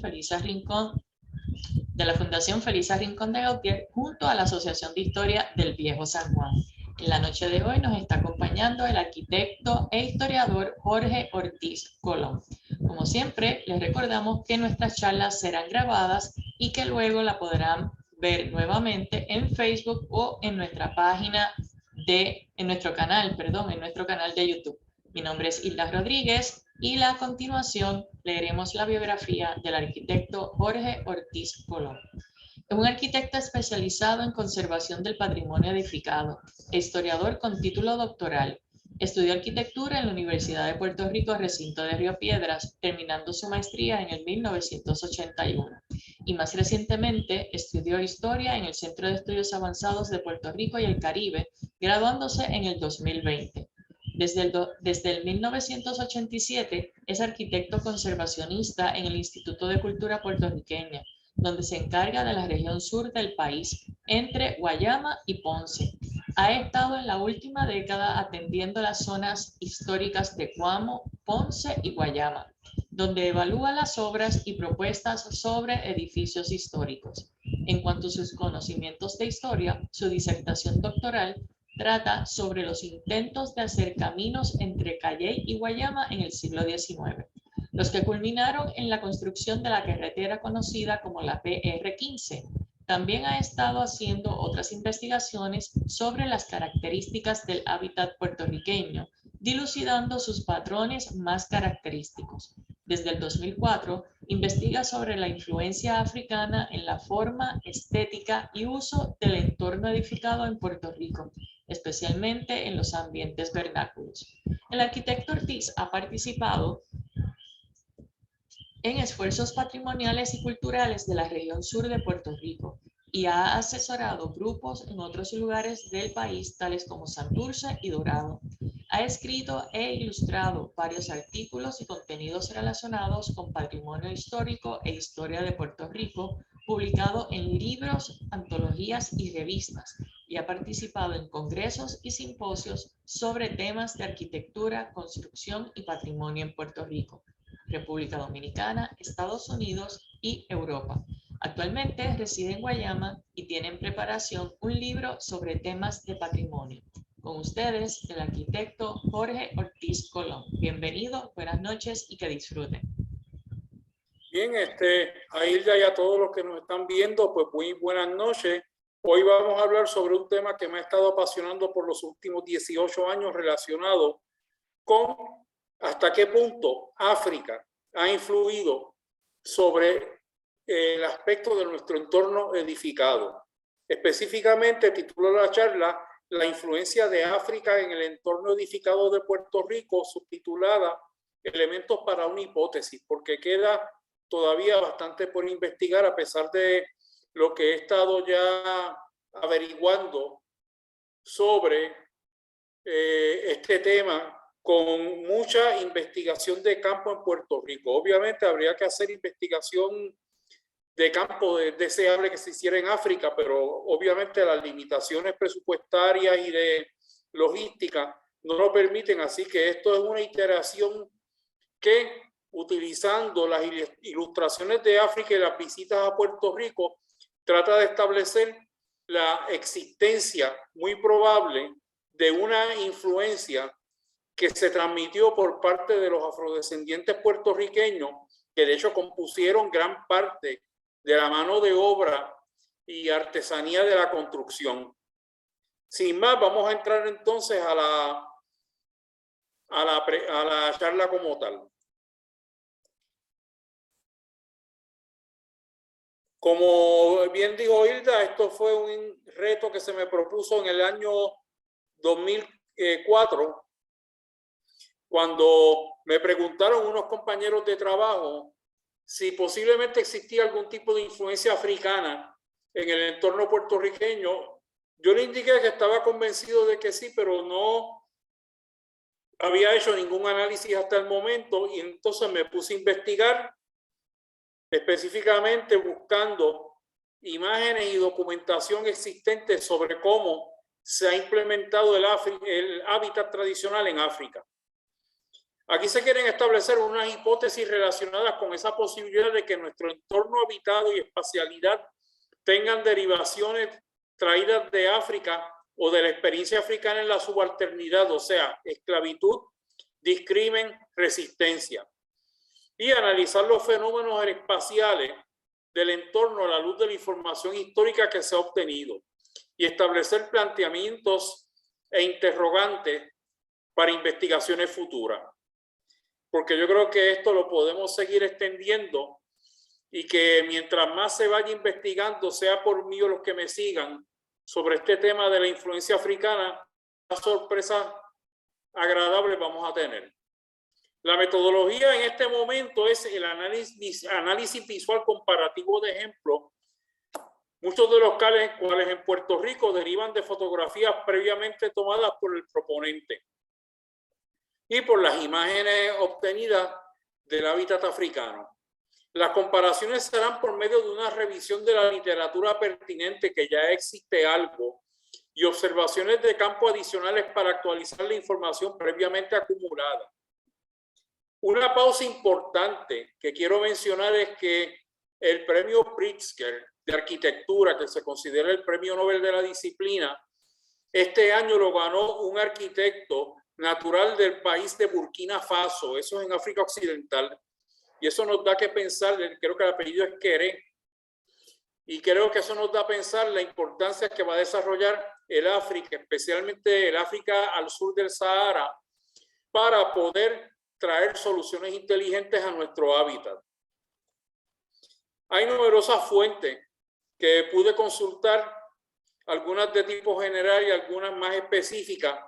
Felisa Rincón, de Gautier, junto a la Asociación de Historia del Viejo San Juan. En la noche de hoy nos está acompañando el arquitecto e historiador Jorge Ortiz Colón. Como siempre, les recordamos que nuestras charlas serán grabadas y que luego la podrán ver nuevamente en Facebook o en nuestra página en nuestro canal de YouTube. Mi nombre es Hilda Rodríguez y a continuación leeremos la biografía del arquitecto Jorge Ortiz Colón. Es un arquitecto especializado en conservación del patrimonio edificado e historiador con título doctoral. Estudió arquitectura en la Universidad de Puerto Rico, recinto de Río Piedras, terminando su maestría en el 1981. Y más recientemente estudió historia en el Centro de Estudios Avanzados de Puerto Rico y el Caribe, graduándose en el 2020. Desde el 1987 es arquitecto conservacionista en el Instituto de Cultura Puertorriqueña, donde se encarga de la región sur del país, entre Guayama y Ponce. Ha estado en la última década atendiendo las zonas históricas de Cuamo, Ponce y Guayama, donde evalúa las obras y propuestas sobre edificios históricos. En cuanto a sus conocimientos de historia, su disertación doctoral trata sobre los intentos de hacer caminos entre Calley y Guayama en el siglo XIX, los que culminaron en la construcción de la carretera conocida como la PR-15. También ha estado haciendo otras investigaciones sobre las características del hábitat puertorriqueño, dilucidando sus patrones más característicos. Desde el 2004, investiga sobre la influencia africana en la forma, estética y uso del entorno edificado en Puerto Rico, especialmente en los ambientes vernáculos. El arquitecto Ortiz ha participado en esfuerzos patrimoniales y culturales de la región sur de Puerto Rico y ha asesorado grupos en otros lugares del país, tales como Santurce y Dorado. Ha escrito e ilustrado varios artículos y contenidos relacionados con patrimonio histórico e historia de Puerto Rico, publicado en libros, antologías y revistas, y ha participado en congresos y simposios sobre temas de arquitectura, construcción y patrimonio en Puerto Rico, República Dominicana, Estados Unidos y Europa. Actualmente reside en Guayama y tiene en preparación un libro sobre temas de patrimonio. Con ustedes, el arquitecto Jorge Ortiz Colón. Bienvenido, buenas noches y que disfruten. Bien, a Hilda y a todos los que nos están viendo, pues muy buenas noches. Hoy vamos a hablar sobre un tema que me ha estado apasionando por los últimos 18 años relacionado con hasta qué punto África ha influido sobre el aspecto de nuestro entorno edificado. Específicamente titulo la charla La influencia de África en el entorno edificado de Puerto Rico, subtitulada Elementos para una hipótesis, porque queda todavía bastante por investigar a pesar de lo que he estado ya averiguando sobre este tema con mucha investigación de campo en Puerto Rico. Obviamente habría que hacer investigación de campo deseable que se hiciera en África, pero obviamente las limitaciones presupuestarias y de logística no lo permiten, así que esto es una iteración que, utilizando las ilustraciones de África y las visitas a Puerto Rico, trata de establecer la existencia muy probable de una influencia que se transmitió por parte de los afrodescendientes puertorriqueños, que de hecho compusieron gran parte de la mano de obra y artesanía de la construcción. Sin más, vamos a entrar entonces a la charla como tal. Como bien dijo Hilda, esto fue un reto que se me propuso en el año 2004, cuando me preguntaron unos compañeros de trabajo si posiblemente existía algún tipo de influencia africana en el entorno puertorriqueño. Yo le indiqué que estaba convencido de que sí, pero no había hecho ningún análisis hasta el momento, y entonces me puse a investigar específicamente buscando imágenes y documentación existente sobre cómo se ha implementado el hábitat tradicional en África. Aquí se quieren establecer unas hipótesis relacionadas con esa posibilidad de que nuestro entorno habitado y espacialidad tengan derivaciones traídas de África o de la experiencia africana en la subalternidad, o sea, esclavitud, discrimen, resistencia. Y analizar los fenómenos espaciales del entorno a la luz de la información histórica que se ha obtenido y establecer planteamientos e interrogantes para investigaciones futuras. Porque yo creo que esto lo podemos seguir extendiendo y que mientras más se vaya investigando, sea por mí o los que me sigan, sobre este tema de la influencia africana, más sorpresas agradables vamos a tener. La metodología en este momento es el análisis visual comparativo de ejemplos, muchos de los cuales en Puerto Rico derivan de fotografías previamente tomadas por el proponente y por las imágenes obtenidas del hábitat africano. Las comparaciones serán por medio de una revisión de la literatura pertinente, que ya existe algo, y observaciones de campo adicionales para actualizar la información previamente acumulada. Una pausa importante que quiero mencionar es que el premio Pritzker de arquitectura, que se considera el premio Nobel de la disciplina, este año lo ganó un arquitecto natural del país de Burkina Faso, eso es en África Occidental. Y eso nos da que pensar, creo que el apellido es Queré, y creo que eso nos da a pensar la importancia que va a desarrollar el África, especialmente el África al sur del Sahara, para poder traer soluciones inteligentes a nuestro hábitat. Hay numerosas fuentes que pude consultar, algunas de tipo general y algunas más específicas,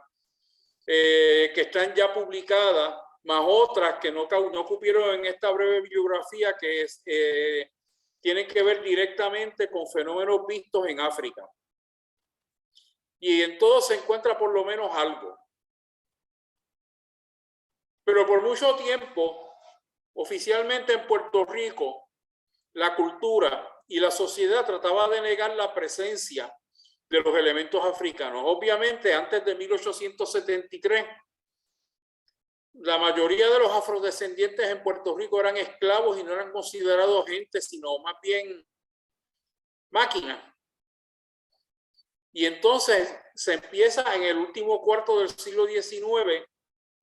que están ya publicadas, más otras que no cupieron en esta breve bibliografía, que tienen que ver directamente con fenómenos vistos en África. Y en todo se encuentra por lo menos algo. Pero por mucho tiempo, oficialmente en Puerto Rico, la cultura y la sociedad trataba de negar la presencia de los elementos africanos. Obviamente, antes de 1873, la mayoría de los afrodescendientes en Puerto Rico eran esclavos y no eran considerados gente, sino más bien máquinas. Y entonces se empieza en el último cuarto del siglo XIX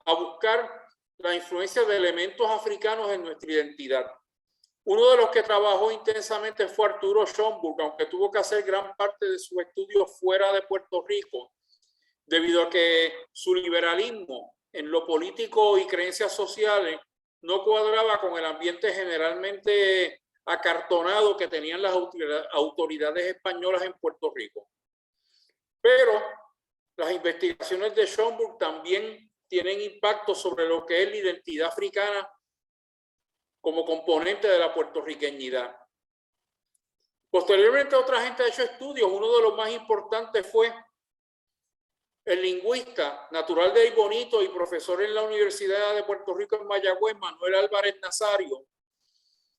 a buscar la influencia de elementos africanos en nuestra identidad. Uno de los que trabajó intensamente fue Arturo Schomburg, aunque tuvo que hacer gran parte de sus estudios fuera de Puerto Rico, debido a que su liberalismo en lo político y creencias sociales no cuadraba con el ambiente generalmente acartonado que tenían las autoridades españolas en Puerto Rico. Pero las investigaciones de Schomburg también tienen impacto sobre lo que es la identidad africana como componente de la puertorriqueñidad. Posteriormente, otra gente ha hecho estudios. Uno de los más importantes fue el lingüista natural de Bonito y profesor en la Universidad de Puerto Rico en Mayagüez, Manuel Álvarez Nazario,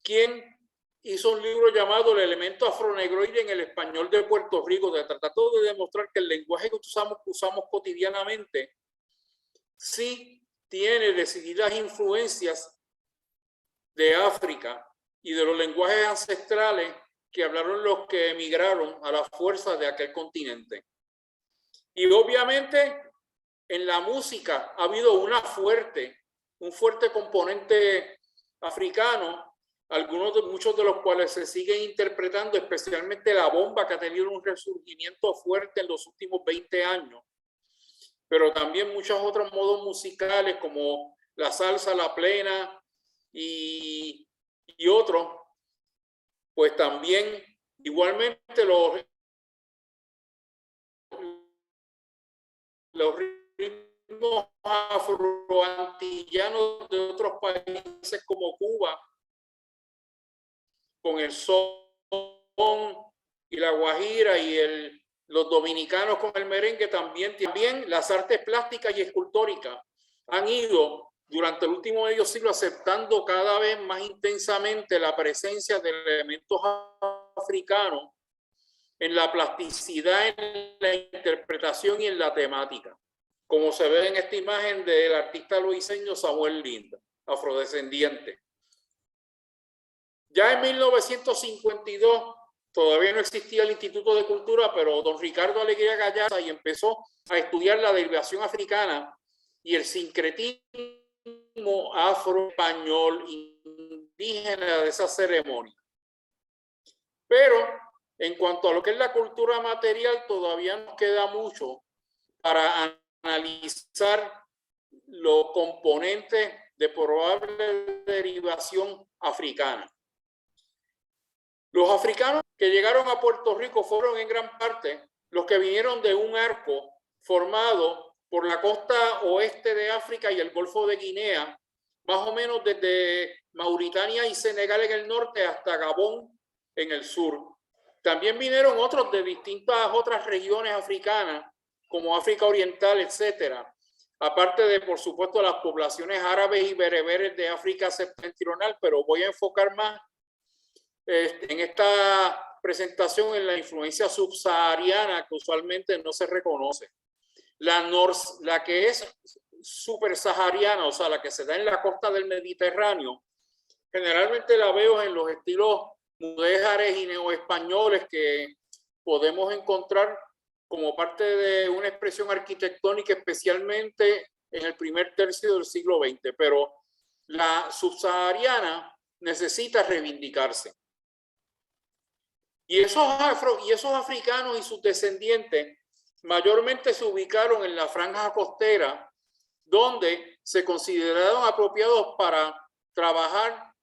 quien hizo un libro llamado El elemento afronegroide en el español de Puerto Rico, tratando de demostrar que el lenguaje que usamos cotidianamente sí tiene decididas influencias de África y de los lenguajes ancestrales que hablaron los que emigraron a la fuerza de aquel continente. Y obviamente en la música ha habido un fuerte componente africano, muchos de los cuales se siguen interpretando, especialmente la bomba, que ha tenido un resurgimiento fuerte en los últimos 20 años, pero también muchos otros modos musicales como la salsa, la plena y otros, pues también igualmente los ritmos afroantillanos de otros países como Cuba, con el son y la guajira, y los dominicanos con el merengue, también las artes plásticas y escultóricas han ido durante el último medio siglo aceptando cada vez más intensamente la presencia de elementos africanos en la plasticidad, en la interpretación y en la temática. como se ve en esta imagen del artista luiseño Samuel Linda, afrodescendiente. Ya en 1952 todavía no existía el Instituto de Cultura, pero don Ricardo Alegría Gallaza y empezó a estudiar la derivación africana y el sincretismo afro-español indígena de esa ceremonia. Pero en cuanto a lo que es la cultura material, todavía nos queda mucho para analizar los componentes de probable derivación africana. Los africanos que llegaron a Puerto Rico fueron en gran parte los que vinieron de un arco formado por la costa oeste de África y el Golfo de Guinea, más o menos desde Mauritania y Senegal en el norte hasta Gabón en el sur. También vinieron otros de distintas otras regiones africanas, como África Oriental, etcétera. Aparte de, por supuesto, las poblaciones árabes y bereberes de África septentrional, pero voy a enfocar más en esta presentación en la influencia subsahariana que usualmente no se reconoce. La que es supersahariana, o sea, la que se da en la costa del Mediterráneo, generalmente la veo en los estilos mudéjares y neoespañoles que podemos encontrar como parte de una expresión arquitectónica, especialmente en el primer tercio del siglo XX, pero la subsahariana necesita reivindicarse. Y esos africanos y sus descendientes mayormente se ubicaron en la franja costera, donde se consideraron apropiados para trabajar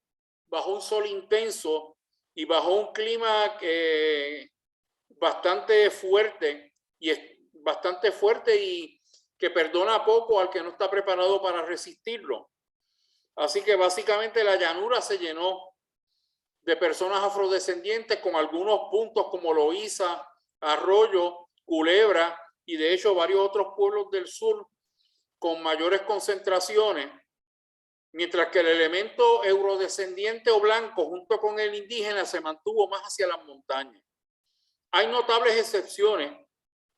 bajo un sol intenso y bajo un clima bastante fuerte y que perdona poco al que no está preparado para resistirlo. Así que básicamente la llanura se llenó de personas afrodescendientes con algunos puntos como Loíza, Arroyo, Culebra y de hecho varios otros pueblos del sur con mayores concentraciones, mientras que el elemento eurodescendiente o blanco junto con el indígena se mantuvo más hacia las montañas. Hay notables excepciones,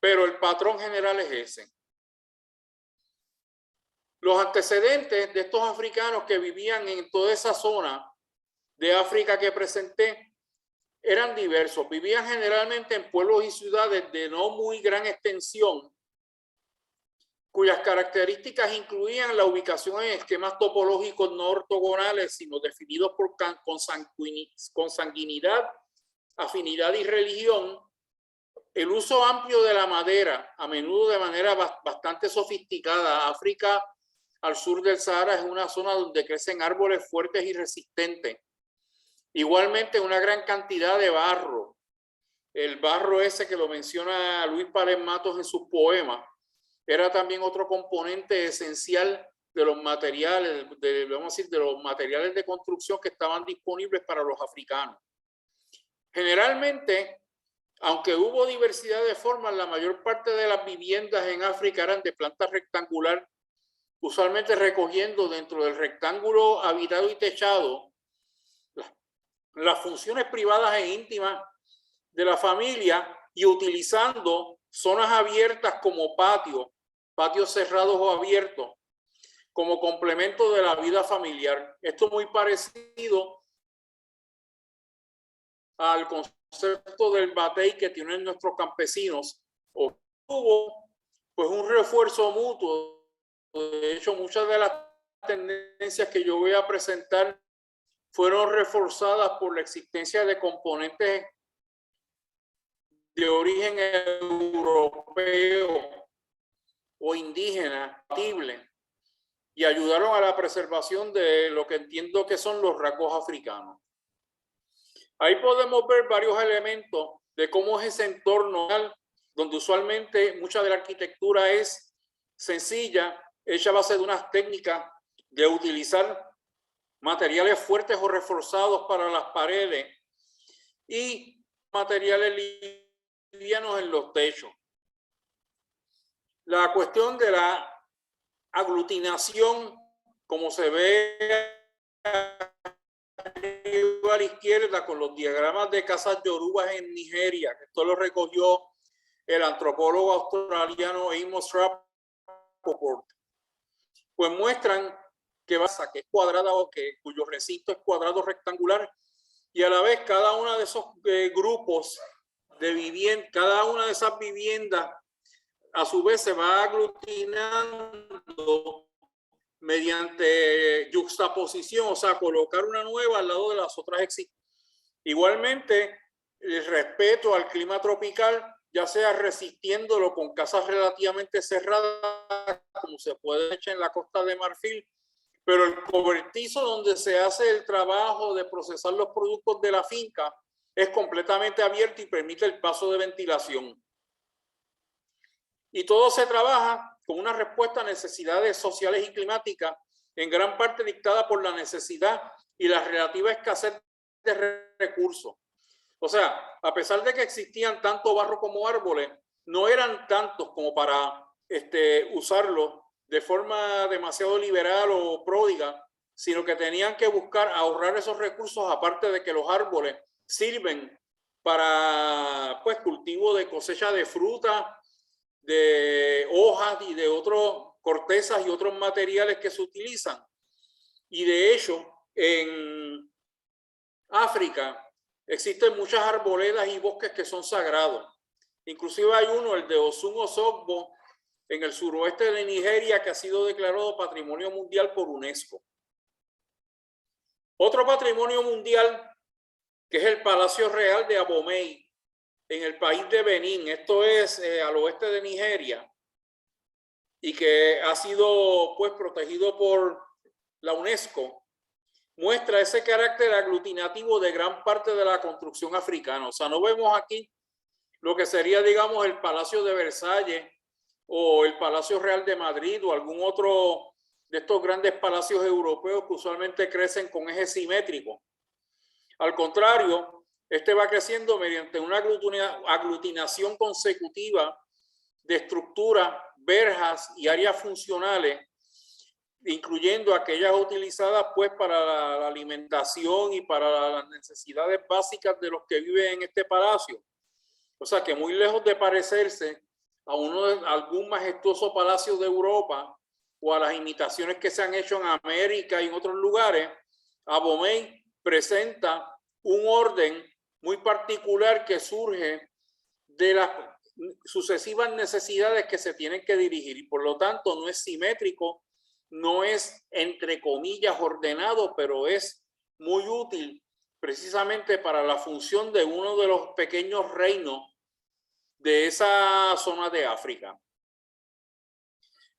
pero el patrón general es ese. Los antecedentes de estos africanos que vivían en toda esa zona de África que presenté eran diversos. Vivían generalmente en pueblos y ciudades de no muy gran extensión, cuyas características incluían la ubicación en esquemas topológicos no ortogonales, sino definidos por consanguinidad, afinidad y religión, el uso amplio de la madera, a menudo de manera bastante sofisticada. África, al sur del Sahara, es una zona donde crecen árboles fuertes y resistentes. Igualmente una gran cantidad de barro. El barro ese que lo menciona Luis Párez Matos en sus poemas, era también otro componente esencial de los materiales, de los materiales de construcción que estaban disponibles para los africanos. Generalmente, aunque hubo diversidad de formas, la mayor parte de las viviendas en África eran de planta rectangular, usualmente recogiendo dentro del rectángulo habitado y techado las funciones privadas e íntimas de la familia y utilizando zonas abiertas como patios cerrados o abiertos, como complemento de la vida familiar. Esto es muy parecido al concepto del batey que tienen nuestros campesinos. Hubo pues un refuerzo mutuo. De hecho, muchas de las tendencias que yo voy a presentar fueron reforzadas por la existencia de componentes de origen europeo o indígena y ayudaron a la preservación de lo que entiendo que son los rasgos africanos. Ahí podemos ver varios elementos de cómo es ese entorno donde usualmente mucha de la arquitectura es sencilla, hecha a base de unas técnicas de utilizar materiales fuertes o reforzados para las paredes y materiales livianos en los techos. La cuestión de la aglutinación, como se ve a la izquierda con los diagramas de casas yorubas en Nigeria, que esto lo recogió el antropólogo australiano Amos Trapp Rapoport, pues muestran que es cuadrada o cuyo recinto es cuadrado rectangular, y a la vez cada uno de esos grupos de vivienda, cada una de esas viviendas a su vez se va aglutinando mediante yuxtaposición, o sea, colocar una nueva al lado de las otras existentes. Igualmente, el respeto al clima tropical, ya sea resistiéndolo con casas relativamente cerradas, como se puede echar en la Costa de Marfil, pero el cobertizo donde se hace el trabajo de procesar los productos de la finca es completamente abierto y permite el paso de ventilación. Y todo se trabaja con una respuesta a necesidades sociales y climáticas, en gran parte dictada por la necesidad y la relativa escasez de recursos. O sea, a pesar de que existían tanto barro como árboles, no eran tantos como para usarlos de forma demasiado liberal o pródiga, sino que tenían que buscar ahorrar esos recursos, aparte de que los árboles sirven para cultivo de cosecha de fruta, de hojas y de otras cortezas y otros materiales que se utilizan. Y de hecho, en África existen muchas arboledas y bosques que son sagrados. Inclusive hay uno, el de Osun Osogbo, en el suroeste de Nigeria, que ha sido declarado Patrimonio Mundial por UNESCO. Otro patrimonio mundial, que es el Palacio Real de Abomey, en el país de Benín, esto es al oeste de Nigeria, y que ha sido protegido por la UNESCO, muestra ese carácter aglutinativo de gran parte de la construcción africana. O sea, no vemos aquí lo que sería, digamos, el Palacio de Versalles o el Palacio Real de Madrid o algún otro de estos grandes palacios europeos que usualmente crecen con ejes simétricos. Al contrario, este va creciendo mediante una aglutinación consecutiva de estructuras, verjas y áreas funcionales, incluyendo aquellas utilizadas para la alimentación y para las necesidades básicas de los que viven en este palacio. O sea que muy lejos de parecerse a algún majestuoso palacio de Europa o a las imitaciones que se han hecho en América y en otros lugares, Abomey presenta un orden muy particular que surge de las sucesivas necesidades que se tienen que dirigir, y por lo tanto no es simétrico, no es entre comillas ordenado, pero es muy útil precisamente para la función de uno de los pequeños reinos de esa zona de África.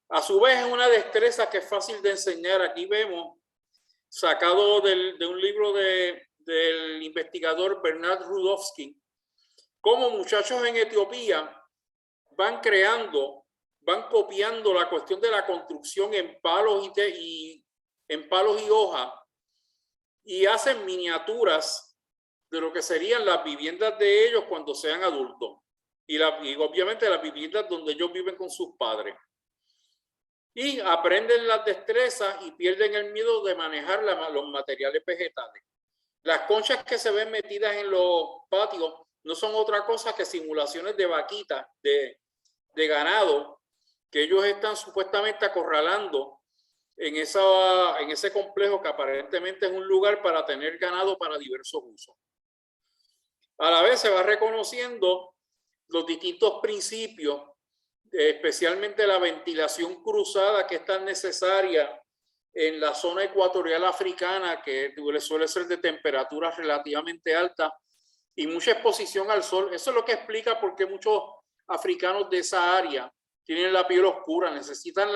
A su vez, es una destreza que es fácil de enseñar. Aquí vemos, sacado de un libro del investigador Bernard Rudowski, cómo muchachos en Etiopía van copiando la cuestión de la construcción en palos y hojas, y hacen miniaturas de lo que serían las viviendas de ellos cuando sean adultos, y obviamente las viviendas donde ellos viven con sus padres. Y aprenden las destrezas y pierden el miedo de manejar los materiales vegetales. Las conchas que se ven metidas en los patios no son otra cosa que simulaciones de vaquitas, de ganado, que ellos están supuestamente acorralando en ese complejo que aparentemente es un lugar para tener ganado para diversos usos. A la vez se va reconociendo los distintos principios, especialmente la ventilación cruzada, que es tan necesaria en la zona ecuatorial africana, que suele ser de temperaturas relativamente altas y mucha exposición al sol. Eso es lo que explica por qué muchos africanos de esa área tienen la piel oscura, necesitan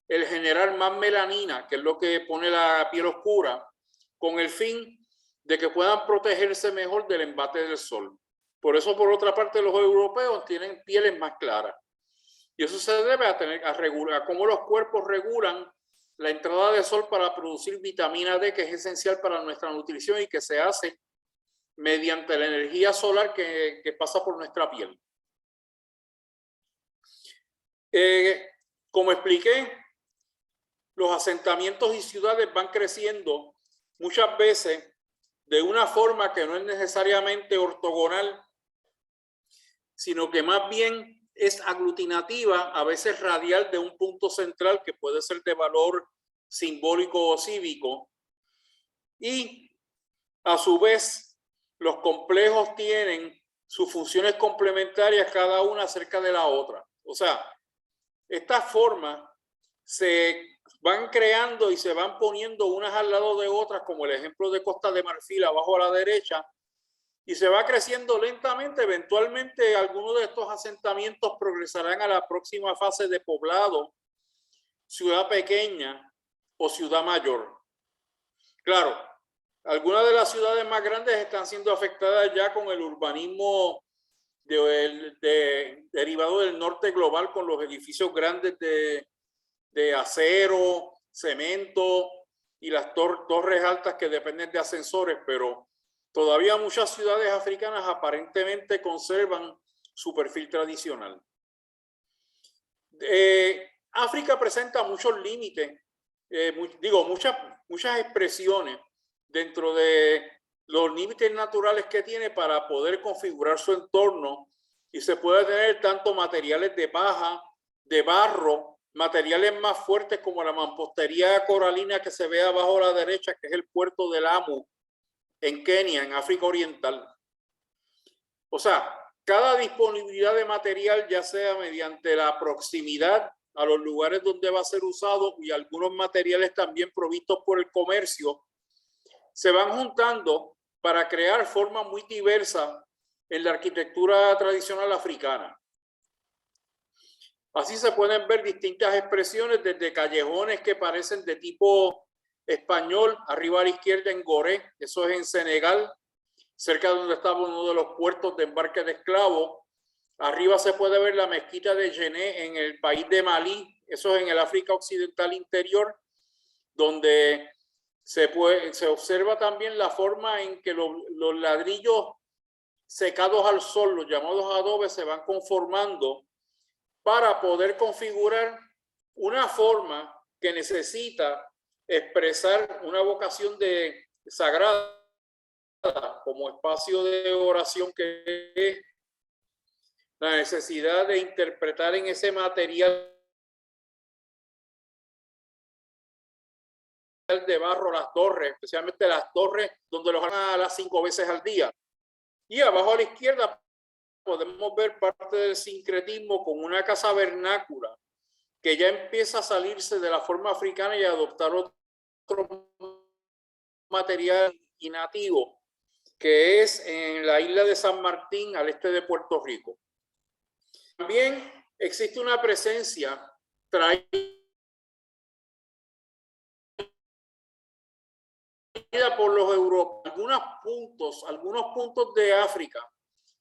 el generar más melanina, que es lo que pone la piel oscura, con el fin de que puedan protegerse mejor del embate del sol. Por eso, por otra parte, los europeos tienen pieles más claras. Y eso se debe a regular cómo los cuerpos regulan la entrada de sol para producir vitamina D, que es esencial para nuestra nutrición y que se hace mediante la energía solar que pasa por nuestra piel. Como expliqué, los asentamientos y ciudades van creciendo muchas veces de una forma que no es necesariamente ortogonal, sino que más bien es aglutinativa, a veces radial de un punto central que puede ser de valor simbólico o cívico. Y a su vez, los complejos tienen sus funciones complementarias cada una acerca de la otra. O sea, estas formas se van creando y se van poniendo unas al lado de otras, como el ejemplo de Costa de Marfil abajo a la derecha, y se va creciendo lentamente. Eventualmente, algunos de estos asentamientos progresarán a la próxima fase de poblado, ciudad pequeña o ciudad mayor. Claro, algunas de las ciudades más grandes están siendo afectadas ya con el urbanismo derivado del norte global, con los edificios grandes de acero, cemento y las torres altas que dependen de ascensores, pero todavía muchas ciudades africanas aparentemente conservan su perfil tradicional. África presenta muchos límites, muchas expresiones dentro de los límites naturales que tiene para poder configurar su entorno, y se puede tener tanto materiales de paja, de barro, materiales más fuertes como la mampostería coralina que se ve abajo a la derecha, que es el puerto de Lamu en Kenia, en África Oriental. O sea, cada disponibilidad de material, ya sea mediante la proximidad a los lugares donde va a ser usado y algunos materiales también provistos por el comercio, se van juntando para crear formas muy diversas en la arquitectura tradicional africana. Así se pueden ver distintas expresiones, desde callejones que parecen de tipo español, arriba a la izquierda en Gorée, eso es en Senegal, cerca de donde estaba uno de los puertos de embarque de esclavos. Arriba se puede ver la mezquita de Djenné en el país de Malí, eso es en el África Occidental Interior, donde se observa también la forma en que los ladrillos secados al sol, los llamados adobes, se van conformando para poder configurar una forma que necesita expresar una vocación de sagrada como espacio de oración, que es la necesidad de interpretar en ese material de barro las torres, especialmente las torres donde los a las 5 veces al día. Y abajo a la izquierda podemos ver parte del sincretismo con una casa vernácula que ya empieza a salirse de la forma africana y a adoptar otro material y nativo, que es en la isla de San Martín, al este de Puerto Rico. También existe una presencia traída por los europeos. Algunos puntos de África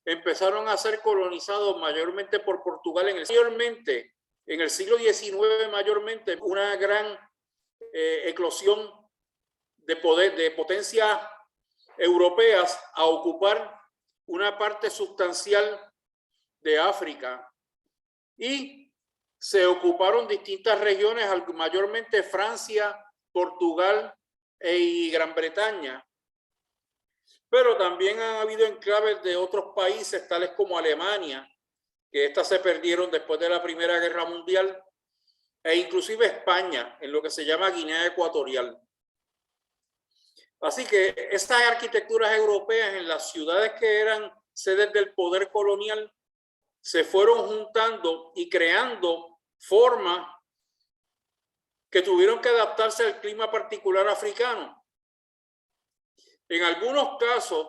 empezaron a ser colonizados mayormente por Portugal en el siglo XIX, mayormente una gran eclosión de potencias europeas a ocupar una parte sustancial de África, y se ocuparon distintas regiones, mayormente Francia, Portugal y Gran Bretaña, pero también han habido enclaves de otros países tales como Alemania, que estas se perdieron después de la Primera Guerra Mundial, e inclusive España, en lo que se llama Guinea Ecuatorial. Así que estas arquitecturas europeas en las ciudades que eran sedes del poder colonial se fueron juntando y creando formas que tuvieron que adaptarse al clima particular africano. En algunos casos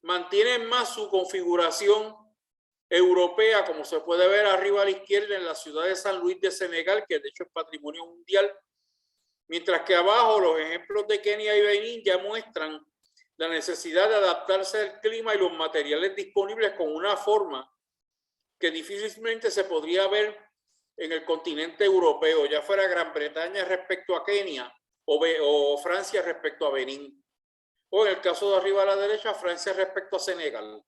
mantienen más su configuración europea, como se puede ver arriba a la izquierda en la ciudad de San Luis de Senegal, que de hecho es patrimonio mundial, mientras que abajo los ejemplos de Kenia y Benín ya muestran la necesidad de adaptarse al clima y los materiales disponibles con una forma que difícilmente se podría ver en el continente europeo, ya fuera Gran Bretaña respecto a Kenia o Francia respecto a Benín, o en el caso de arriba a la derecha, Francia respecto a Senegal.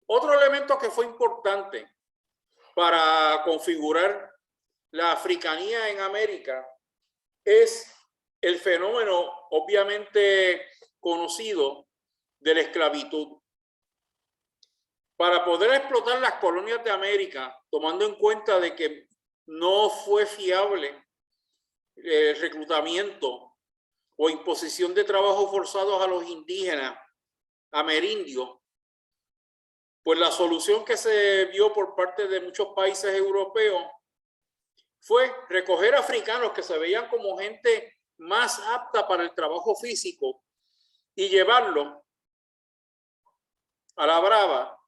Otro elemento que fue importante para configurar la africanía en América es el fenómeno obviamente conocido de la esclavitud. para poder explotar las colonias de América, tomando en cuenta de que no fue fiable el reclutamiento o imposición de trabajos forzados a los indígenas amerindios, pues la solución que se vio por parte de muchos países europeos fue recoger africanos que se veían como gente más apta para el trabajo físico y llevarlos a la brava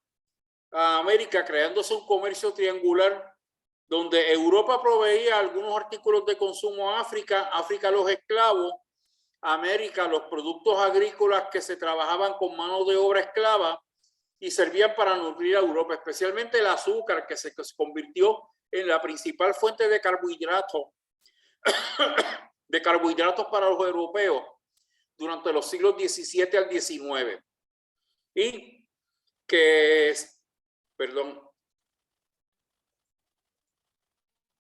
a América, creándose un comercio triangular donde Europa proveía algunos artículos de consumo a África, África los esclavos, América los productos agrícolas que se trabajaban con mano de obra esclava y servían para nutrir a Europa, especialmente el azúcar, que se convirtió en la principal fuente de carbohidratos para los europeos durante los siglos XVII al XIX. Y que, perdón,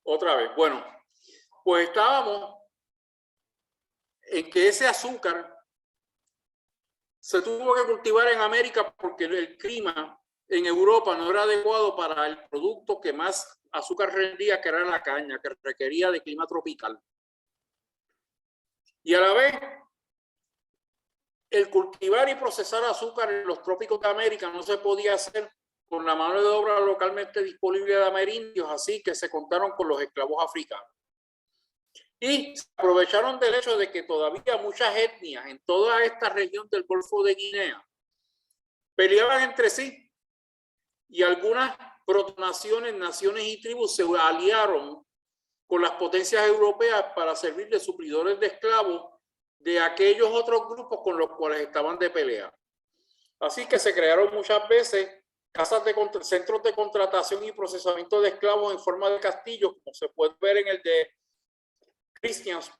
otra vez, bueno, pues estábamos en que ese azúcar se tuvo que cultivar en América porque el clima en Europa no era adecuado para el producto que más azúcar rendía, que era la caña, que requería de clima tropical. Y a la vez, el cultivar y procesar azúcar en los trópicos de América no se podía hacer con la mano de obra localmente disponible de amerindios, así que se contaron con los esclavos africanos. Y se aprovecharon del hecho de que todavía muchas etnias en toda esta región del Golfo de Guinea peleaban entre sí, y algunas protonaciones, naciones y tribus se aliaron con las potencias europeas para servir de suplidores de esclavos de aquellos otros grupos con los cuales estaban de pelea. Así que se crearon muchas veces centros de contratación y procesamiento de esclavos en forma de castillos, como se puede ver en el de Christians.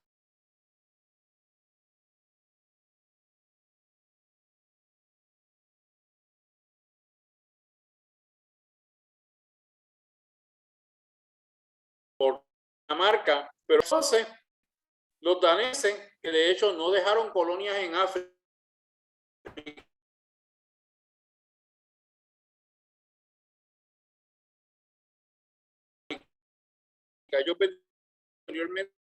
Por Dinamarca, pero entonces los daneses, que de hecho no dejaron colonias en África, ellos anteriormente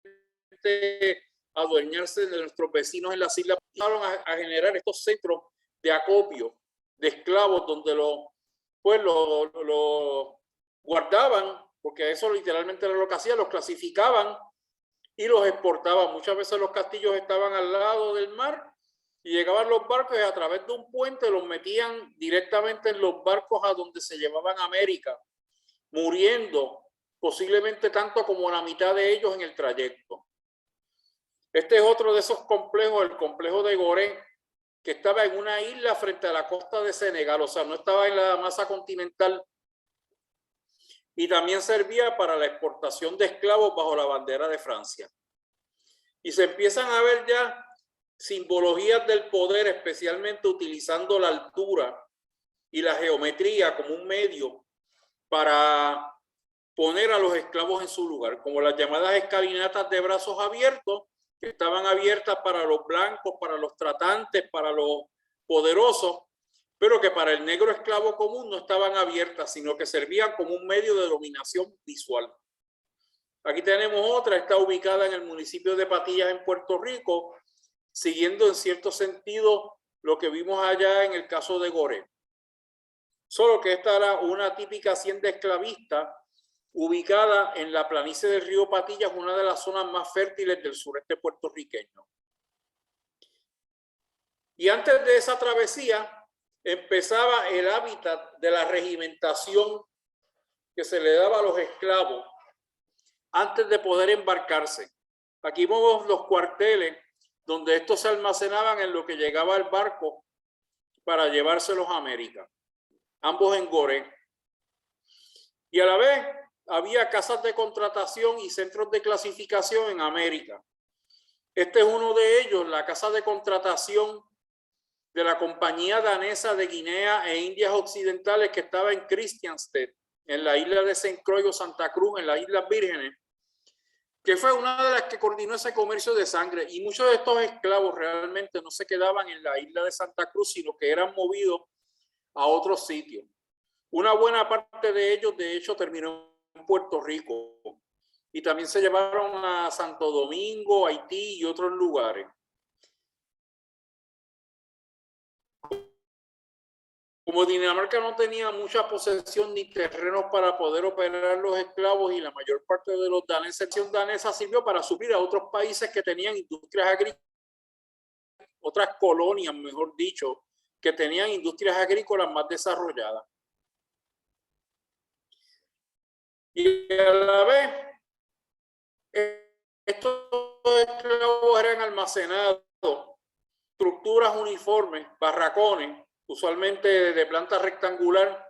adueñarse de nuestros vecinos en las islas, empezaron a generar estos centros de acopio de esclavos donde los guardaban, porque eso literalmente era lo que hacían, los clasificaban y los exportaban. Muchas veces los castillos estaban al lado del mar y llegaban los barcos y a través de un puente los metían directamente en los barcos a donde se llevaban a América, muriendo posiblemente tanto como la mitad de ellos en el trayecto. Este es otro de esos complejos, el complejo de Gorée, que estaba en una isla frente a la costa de Senegal, o sea, no estaba en la masa continental, y también servía para la exportación de esclavos bajo la bandera de Francia. Y se empiezan a ver ya simbologías del poder, especialmente utilizando la altura y la geometría como un medio para poner a los esclavos en su lugar, como las llamadas escalinatas de brazos abiertos, que estaban abiertas para los blancos, para los tratantes, para los poderosos, pero que para el negro esclavo común no estaban abiertas, sino que servían como un medio de dominación visual. Aquí tenemos otra, está ubicada en el municipio de Patillas, en Puerto Rico, siguiendo en cierto sentido lo que vimos allá en el caso de Gorée. Solo que esta era una típica hacienda esclavista ubicada en la planicie del río Patillas, una de las zonas más fértiles del sureste puertorriqueño. Y antes de esa travesía empezaba el hábitat de la regimentación que se le daba a los esclavos antes de poder embarcarse. Aquí vemos los cuarteles donde estos se almacenaban en lo que llegaba el barco para llevárselos a América, ambos en Gorée. Y a la vez había casas de contratación y centros de clasificación en América. Este es uno de ellos, la casa de contratación de la Compañía Danesa de Guinea e Indias Occidentales, que estaba en Christiansted, en la isla de Saint Croix o Santa Cruz, en las Islas Vírgenes, que fue una de las que coordinó ese comercio de sangre. Y muchos de estos esclavos realmente no se quedaban en la isla de Santa Cruz, sino que eran movidos a otros sitios. Una buena parte de ellos, de hecho, terminó en Puerto Rico. Y también se llevaron a Santo Domingo, Haití y otros lugares. Como Dinamarca no tenía mucha posesión ni terrenos para poder operar los esclavos y la mayor parte de los daneses, la sección danesa sirvió para suplir a otros países que tenían industrias agrícolas, otras colonias, mejor dicho, que tenían industrias agrícolas más desarrolladas. Y a la vez, estos esclavos eran almacenados, estructuras uniformes, barracones, usualmente de planta rectangular,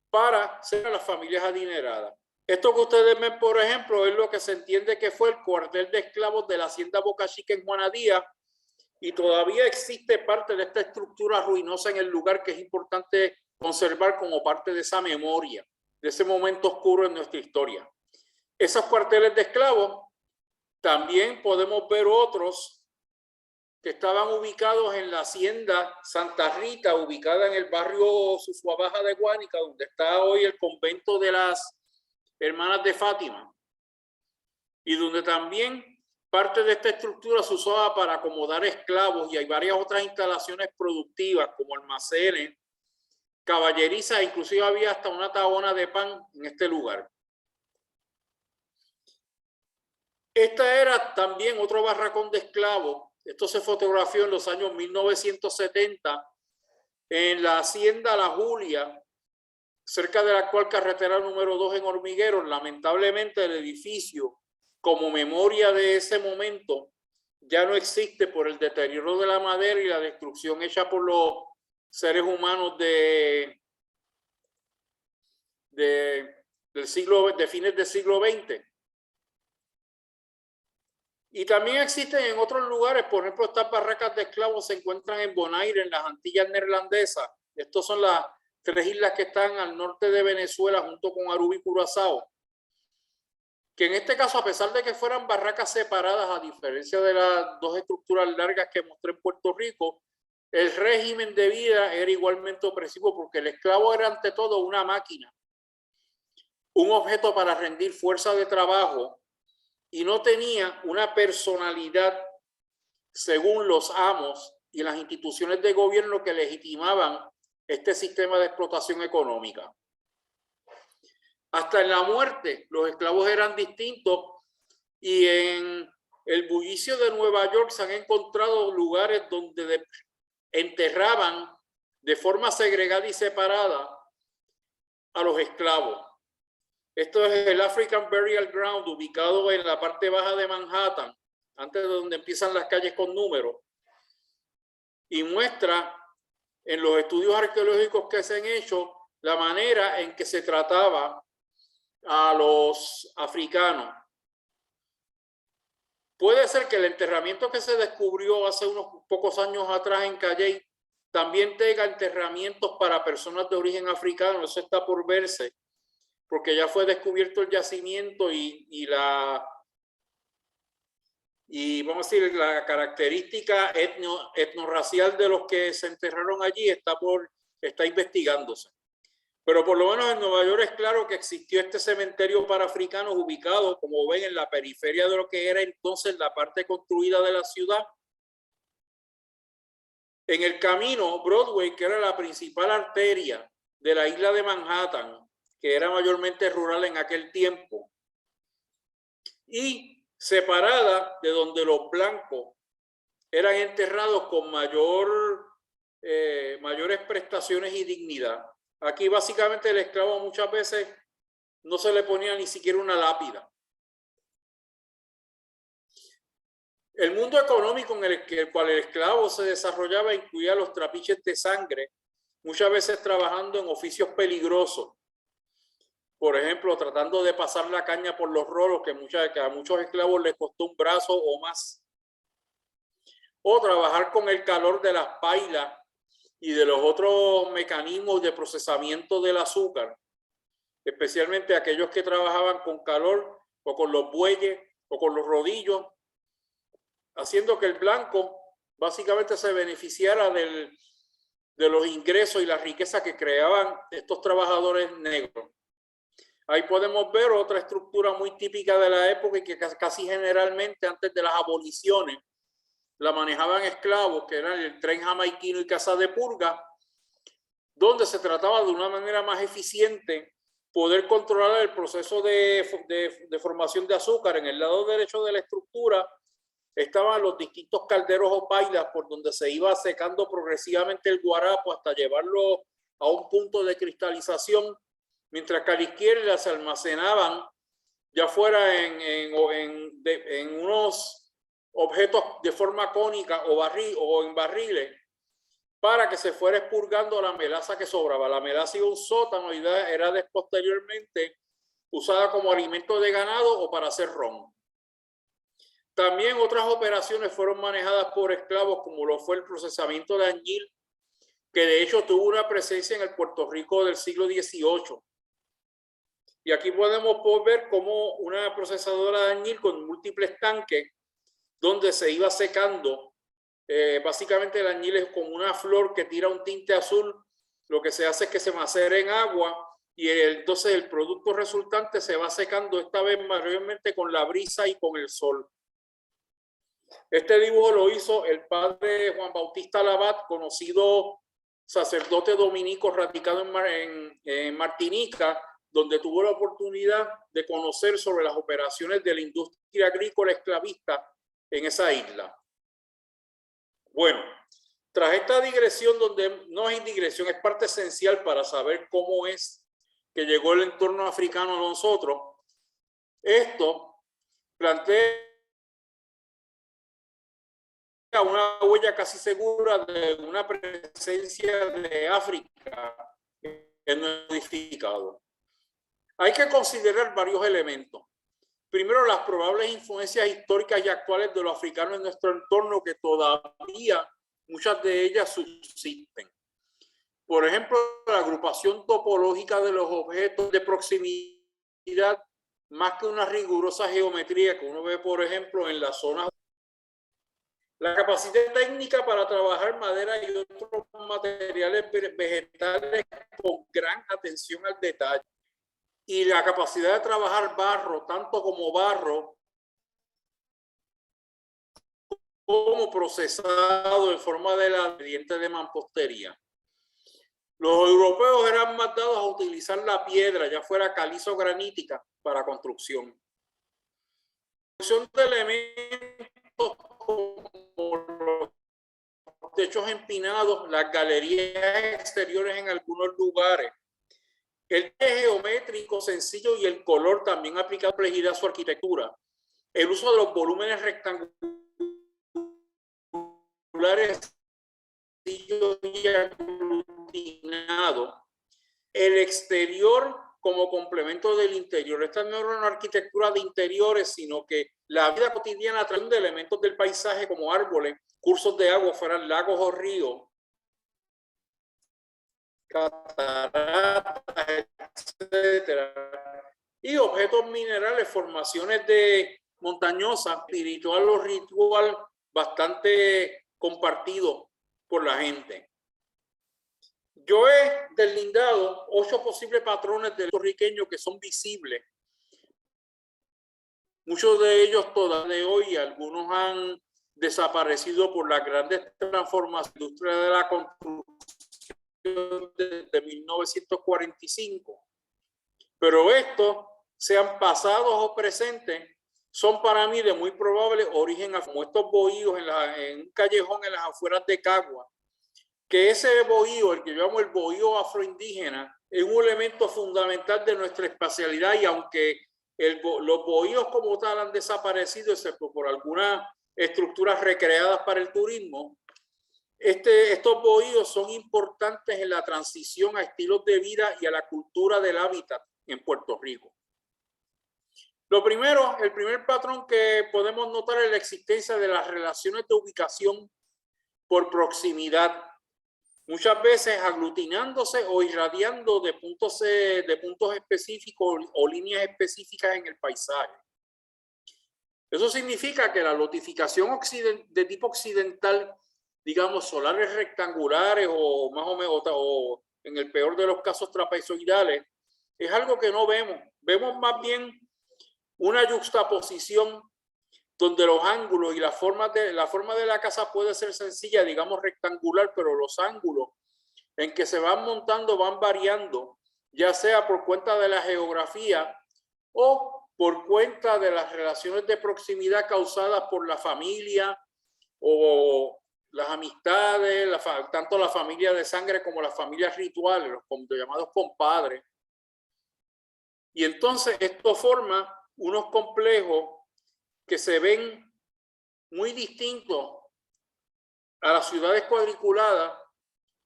para ser a las familias adineradas. Esto que ustedes ven, por ejemplo, es lo que se entiende que fue el cuartel de esclavos de la hacienda Boca Chica en Juana Díaz, y todavía existe parte de esta estructura ruinosa en el lugar, que es importante conservar como parte de esa memoria, de ese momento oscuro en nuestra historia. Esos cuarteles de esclavos, también podemos ver otros que estaban ubicados en la hacienda Santa Rita, ubicada en el barrio Susuabaja de Guánica, donde está hoy el convento de las Hermanas de Fátima, y donde también parte de esta estructura se usaba para acomodar esclavos, y hay varias otras instalaciones productivas como almacenes, caballerizas, inclusive había hasta una tabona de pan en este lugar. Esta era también otro barracón de esclavos. Esto se fotografió en los años 1970 en la hacienda La Julia, cerca de la actual carretera número 2 en Hormigueros. Lamentablemente el edificio, como memoria de ese momento, ya no existe por el deterioro de la madera y la destrucción hecha por los seres humanos de fines del siglo XX. Y también existen en otros lugares, por ejemplo, estas barracas de esclavos se encuentran en Bonaire, en las Antillas Neerlandesas. Estas son las 3 islas que están al norte de Venezuela, junto con Aruba y Curazao. Que en este caso, a pesar de que fueran barracas separadas, a diferencia de las 2 estructuras largas que mostré en Puerto Rico, el régimen de vida era igualmente opresivo, porque el esclavo era ante todo una máquina, un objeto para rendir fuerza de trabajo, y no tenía una personalidad según los amos y las instituciones de gobierno que legitimaban este sistema de explotación económica. Hasta en la muerte, los esclavos eran distintos, y en el bullicio de Nueva York se han encontrado lugares donde enterraban de forma segregada y separada a los esclavos. Esto es el African Burial Ground, ubicado en la parte baja de Manhattan, antes de donde empiezan las calles con números, y muestra en los estudios arqueológicos que se han hecho la manera en que se trataba a los africanos. Puede ser que el enterramiento que se descubrió hace unos pocos años atrás en Calley también tenga enterramientos para personas de origen africano. Eso está por verse, porque ya fue descubierto el yacimiento y vamos a decir, la característica etnorracial de los que se enterraron allí está investigándose. Pero por lo menos en Nueva York es claro que existió este cementerio para africanos ubicado, como ven, en la periferia de lo que era entonces la parte construida de la ciudad. En el camino Broadway, que era la principal arteria de la isla de Manhattan, que era mayormente rural en aquel tiempo, y separada de donde los blancos eran enterrados con mayores prestaciones y dignidad. Aquí básicamente el esclavo muchas veces no se le ponía ni siquiera una lápida. El mundo económico en el cual el esclavo se desarrollaba incluía los trapiches de sangre, muchas veces trabajando en oficios peligrosos. Por ejemplo, tratando de pasar la caña por los rolos, que a muchos esclavos les costó un brazo o más. O trabajar con el calor de las pailas y de los otros mecanismos de procesamiento del azúcar, especialmente aquellos que trabajaban con calor o con los bueyes o con los rodillos, haciendo que el blanco básicamente se beneficiara de los ingresos y la riqueza que creaban estos trabajadores negros. Ahí podemos ver otra estructura muy típica de la época y que casi generalmente antes de las aboliciones la manejaban esclavos, que eran el tren jamaiquino y casa de purga, donde se trataba de una manera más eficiente poder controlar el proceso de formación de azúcar. En el lado derecho de la estructura estaban los distintos calderos o pailas por donde se iba secando progresivamente el guarapo hasta llevarlo a un punto de cristalización, mientras que a la izquierda se almacenaban ya fuera en unos objetos de forma cónica o en barriles para que se fuera expurgando la melaza que sobraba. La melaza iba a un sótano y era posteriormente usada como alimento de ganado o para hacer ron. También otras operaciones fueron manejadas por esclavos, como lo fue el procesamiento de añil, que de hecho tuvo una presencia en el Puerto Rico del siglo XVIII. Y aquí podemos ver cómo una procesadora de añil con múltiples tanques, donde se iba secando, básicamente el añil es como una flor que tira un tinte azul, lo que se hace es que se macera en agua y entonces el producto resultante se va secando, esta vez mayormente con la brisa y con el sol. Este dibujo lo hizo el padre Juan Bautista Labat, conocido sacerdote dominico radicado en Martinica, donde tuvo la oportunidad de conocer sobre las operaciones de la industria agrícola esclavista en esa isla. Bueno, tras esta digresión, donde no es digresión, es parte esencial para saber cómo es que llegó el entorno africano a nosotros, esto plantea una huella casi segura de una presencia de África en el edificado. Hay que considerar varios elementos. Primero, las probables influencias históricas y actuales de los africanos en nuestro entorno, que todavía muchas de ellas subsisten. Por ejemplo, la agrupación topológica de los objetos de proximidad, más que una rigurosa geometría que uno ve, por ejemplo, en las zonas. La capacidad técnica para trabajar madera y otros materiales vegetales con gran atención al detalle. Y la capacidad de trabajar barro, tanto como barro, como procesado en forma de dientes de mampostería. Los europeos eran más dados a utilizar la piedra, ya fuera caliza o granítica, para construcción. La construcción de elementos como los techos empinados, las galerías exteriores en algunos lugares, el geométrico sencillo y el color también aplica complejidad a su arquitectura. El uso de los volúmenes rectangulares y aglutinados. El exterior como complemento del interior. Esta no era una arquitectura de interiores, sino que la vida cotidiana trae de elementos del paisaje como árboles, cursos de agua, fueran lagos o ríos, cataratas, etcétera, y objetos minerales, formaciones de montañosas, espiritual o ritual bastante compartido por la gente. Yo he deslindado 8 posibles patrones del puertorriqueño que son visibles. Muchos de ellos todavía de hoy, algunos han desaparecido por las grandes transformaciones de la industria de la construcción desde 1945. Pero estos, sean pasados o presentes, son para mí de muy probable origen, como estos bohíos en un callejón en las afueras de Cagua, que ese bohío, el que yo llamo el bohío afroindígena, es un elemento fundamental de nuestra espacialidad, y aunque los bohíos como tal han desaparecido, excepto por algunas estructuras recreadas para el turismo, estos bohíos son importantes en la transición a estilos de vida y a la cultura del hábitat en Puerto Rico. Lo primero, el primer patrón que podemos notar es la existencia de las relaciones de ubicación por proximidad, muchas veces aglutinándose o irradiando de puntos específicos o líneas específicas en el paisaje. Eso significa que la lotificación de tipo occidental digamos, solares rectangulares o más o menos, o en el peor de los casos trapezoidales, es algo que no vemos. Vemos más bien una yuxtaposición donde los ángulos y la forma de la casa puede ser sencilla, digamos rectangular, pero los ángulos en que se van montando van variando, ya sea por cuenta de la geografía o por cuenta de las relaciones de proximidad causadas por la familia o las amistades, tanto la familia de sangre como las familias rituales, los llamados compadres. Y entonces esto forma unos complejos que se ven muy distintos a las ciudades cuadriculadas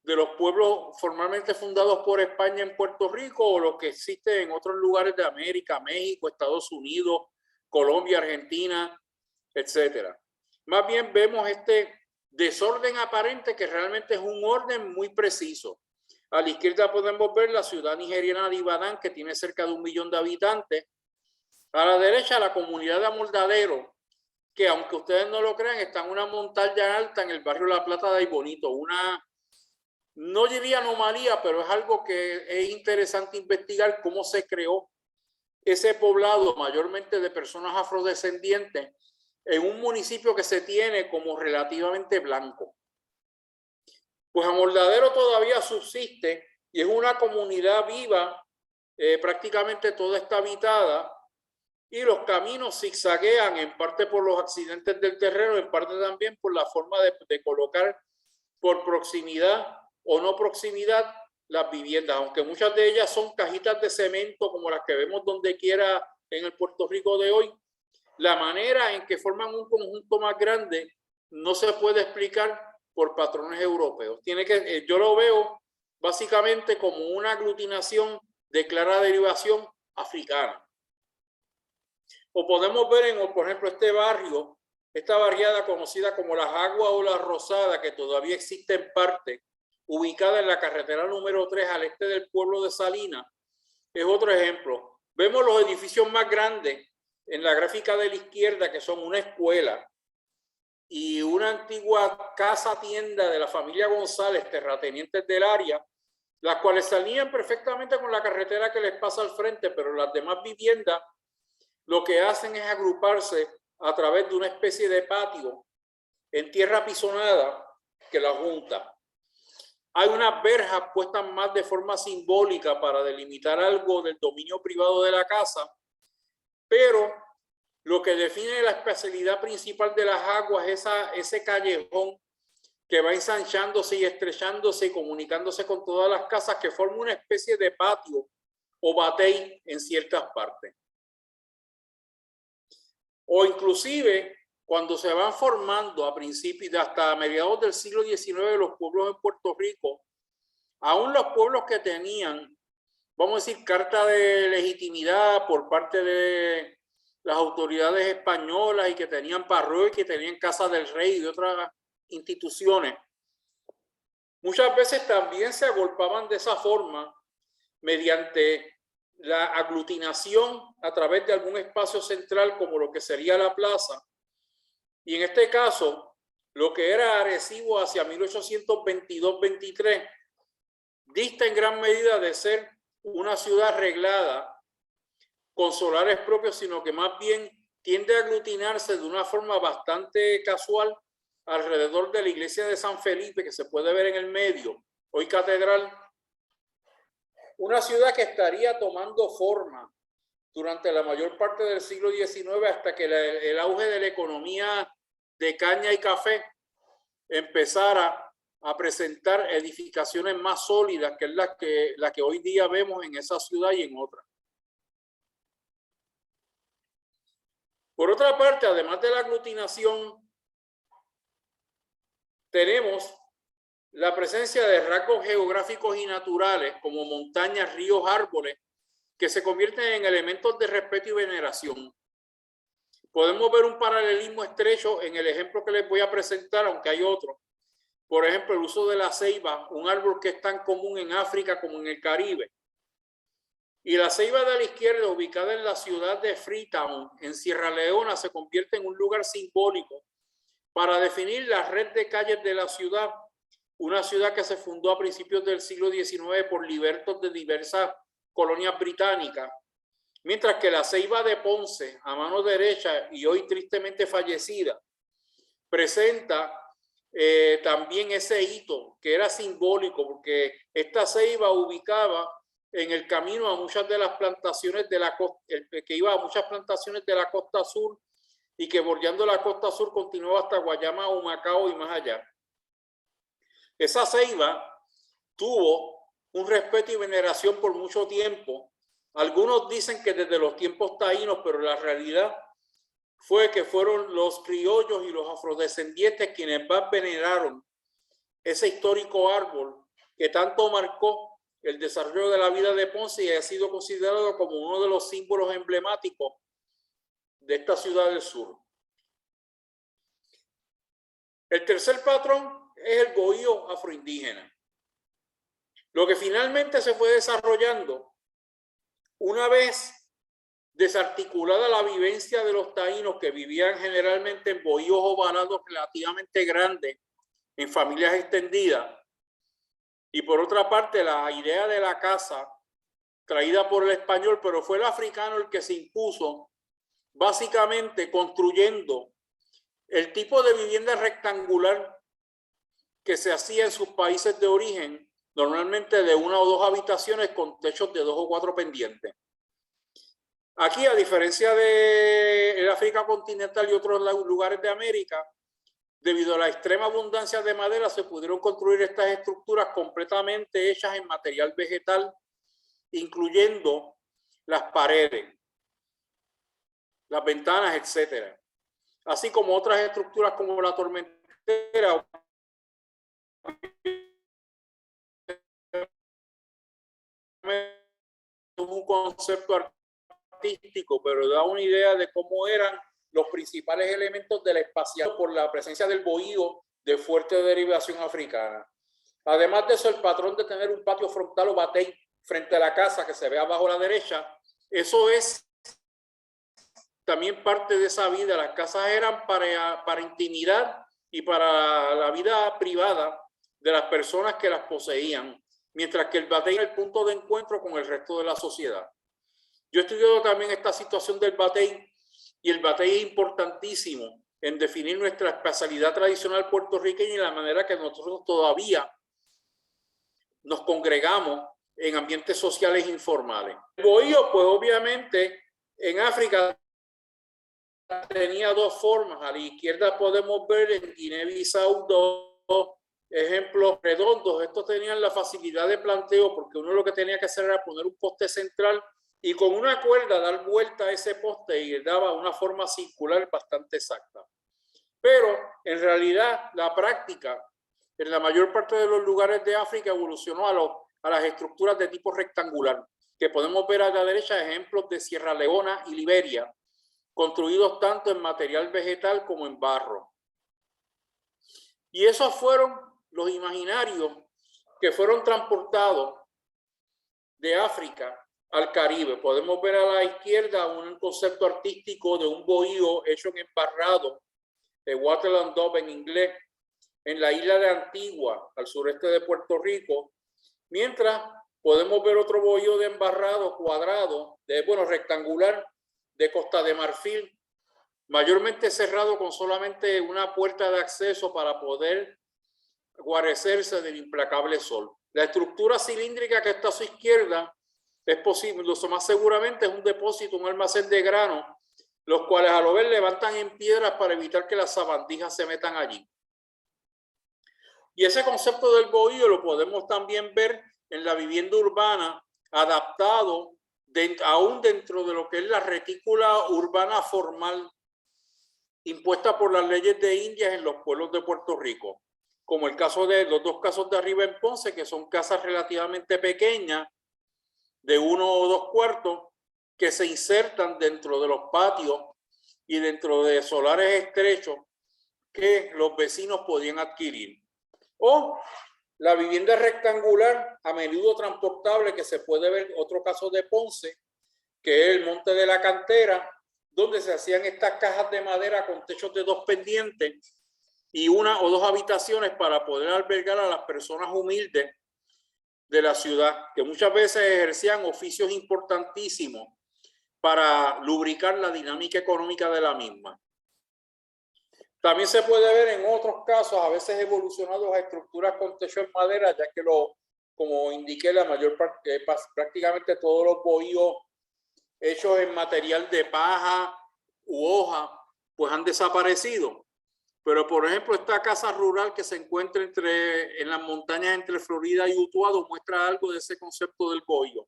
de los pueblos formalmente fundados por España en Puerto Rico o los que existen en otros lugares de América, México, Estados Unidos, Colombia, Argentina, etcétera. Más bien vemos este desorden aparente que realmente es un orden muy preciso. A la izquierda podemos ver la ciudad nigeriana de Ibadan, que tiene cerca de 1 millón de habitantes. A la derecha, la comunidad de Amoldadero, que aunque ustedes no lo crean, está en una montaña alta en el barrio La Plata de Aybonito. Una, no diría anomalía, pero es algo que es interesante investigar cómo se creó ese poblado mayormente de personas afrodescendientes en un municipio que se tiene como relativamente blanco. Pues Amoldadero todavía subsiste y es una comunidad viva, prácticamente toda está habitada y los caminos zigzaguean en parte por los accidentes del terreno, en parte también por la forma de colocar por proximidad o no proximidad las viviendas, aunque muchas de ellas son cajitas de cemento como las que vemos donde quiera en el Puerto Rico de hoy. La manera en que forman un conjunto más grande no se puede explicar por patrones europeos. Yo lo veo básicamente como una aglutinación de clara derivación africana. O podemos ver por ejemplo, este barrio, esta barriada conocida como Las Aguas o La Rosada, que todavía existe en parte, ubicada en la carretera número 3 al este del pueblo de Salinas, es otro ejemplo. Vemos los edificios más grandes en la gráfica de la izquierda, que son una escuela y una antigua casa tienda de la familia González, terratenientes del área, las cuales salían perfectamente con la carretera que les pasa al frente, pero las demás viviendas lo que hacen es agruparse a través de una especie de patio en tierra pisonada que la junta. Hay unas verjas puestas más de forma simbólica para delimitar algo del dominio privado de la casa, pero lo que define la especialidad principal de Las Aguas es ese callejón que va ensanchándose y estrechándose y comunicándose con todas las casas, que forma una especie de patio o batey en ciertas partes. O inclusive cuando se van formando a principios hasta mediados del siglo XIX los pueblos en Puerto Rico, aún los pueblos que tenían, vamos a decir, carta de legitimidad por parte de las autoridades españolas y que tenían parroquias, que tenían Casa del Rey y de otras instituciones, muchas veces también se agolpaban de esa forma mediante la aglutinación a través de algún espacio central como lo que sería la plaza. Y en este caso, lo que era Arecibo hacia 1822-23 dista en gran medida de ser una ciudad arreglada con solares propios, sino que más bien tiende a aglutinarse de una forma bastante casual alrededor de la iglesia de San Felipe, que se puede ver en el medio, hoy catedral. Una ciudad que estaría tomando forma durante la mayor parte del siglo XIX hasta que el auge de la economía de caña y café empezara a presentar edificaciones más sólidas, que es la que hoy día vemos en esa ciudad y en otras. Por otra parte, además de la aglutinación, tenemos la presencia de rasgos geográficos y naturales como montañas, ríos, árboles, que se convierten en elementos de respeto y veneración. Podemos ver un paralelismo estrecho en el ejemplo que les voy a presentar, aunque hay otro. Por ejemplo, el uso de la ceiba, un árbol que es tan común en África como en el Caribe. Y la ceiba de la izquierda, ubicada en la ciudad de Freetown, en Sierra Leona, se convierte en un lugar simbólico para definir la red de calles de la ciudad, una ciudad que se fundó a principios del siglo XIX por libertos de diversas colonias británicas, mientras que la Ceiba de Ponce, a mano derecha y hoy tristemente fallecida, presenta también ese hito que era simbólico, porque esta ceiba ubicaba en el camino a muchas de las plantaciones de la costa, que iba a muchas plantaciones de la costa sur y que bordeando la costa sur continuaba hasta Guayama, Humacao y más allá. Esa ceiba tuvo un respeto y veneración por mucho tiempo. Algunos dicen que desde los tiempos taínos, pero la realidad fue que fueron los criollos y los afrodescendientes quienes más veneraron ese histórico árbol que tanto marcó el desarrollo de la vida de Ponce y ha sido considerado como uno de los símbolos emblemáticos de esta ciudad del sur. El tercer patrón es el bohío afroindígena. Lo que finalmente se fue desarrollando una vez desarticulada la vivencia de los taínos que vivían generalmente en bohíos ovalados relativamente grandes, en familias extendidas, y por otra parte la idea de la casa traída por el español, pero fue el africano el que se impuso, básicamente construyendo el tipo de vivienda rectangular que se hacía en sus países de origen, normalmente de 1 o 2 habitaciones con techos de 2 o 4 pendientes. Aquí, a diferencia del África continental y otros lugares de América, debido a la extrema abundancia de madera, se pudieron construir estas estructuras completamente hechas en material vegetal, incluyendo las paredes, las ventanas, etcétera, así como otras estructuras como la tormentera. Un concepto artístico, pero da una idea de cómo eran los principales elementos del espacial por la presencia del bohío de fuerte derivación africana. Además de eso, el patrón de tener un patio frontal o batey frente a la casa que se ve abajo a la derecha, eso es también parte de esa vida. Las casas eran para intimidad y para la vida privada de las personas que las poseían, mientras que el batey era el punto de encuentro con el resto de la sociedad. Yo he estudiado también esta situación del batey, y el batey es importantísimo en definir nuestra espacialidad tradicional puertorriqueña y la manera que nosotros todavía nos congregamos en ambientes sociales informales. El bohío, pues obviamente en África tenía 2 formas. A la izquierda podemos ver en Guinea-Bissau 2 ejemplos redondos. Estos tenían la facilidad de planteo porque uno lo que tenía que hacer era poner un poste central y con una cuerda dar vuelta a ese poste y daba una forma circular bastante exacta. Pero en realidad la práctica en la mayor parte de los lugares de África evolucionó a las estructuras de tipo rectangular, que podemos ver a la derecha ejemplos de Sierra Leona y Liberia, construidos tanto en material vegetal como en barro. Y esos fueron los imaginarios que fueron transportados de África al Caribe. Podemos ver a la izquierda un concepto artístico de un bohío hecho en embarrado, de Wattle and Daub en inglés, en la isla de Antigua, al sureste de Puerto Rico, mientras podemos ver otro bohío de embarrado cuadrado, rectangular, de Costa de Marfil, mayormente cerrado con solamente una puerta de acceso para poder guarecerse del implacable sol. La estructura cilíndrica que está a su izquierda es posible, lo más seguramente es un depósito, un almacén de grano, los cuales a lo ver levantan en piedras para evitar que las sabandijas se metan allí. Y ese concepto del bohío lo podemos también ver en la vivienda urbana, adaptado aún dentro de lo que es la retícula urbana formal impuesta por las leyes de Indias en los pueblos de Puerto Rico, como el caso de los 2 casos de arriba en Ponce, que son casas relativamente pequeñas, de 1 o 2 cuartos, que se insertan dentro de los patios y dentro de solares estrechos que los vecinos podían adquirir. O la vivienda rectangular, a menudo transportable, que se puede ver otro caso de Ponce, que es el Monte de la Cantera, donde se hacían estas cajas de madera con techos de 2 pendientes y una o dos habitaciones para poder albergar a las personas humildes de la ciudad, que muchas veces ejercían oficios importantísimos para lubricar la dinámica económica de la misma. También se puede ver en otros casos, a veces evolucionados a estructuras con techo en madera, ya que como indiqué, la mayor parte, prácticamente todos los bohíos hechos en material de paja u hoja, pues han desaparecido. Pero, por ejemplo, esta casa rural que se encuentra en las montañas entre Florida y Utuado muestra algo de ese concepto del bohío.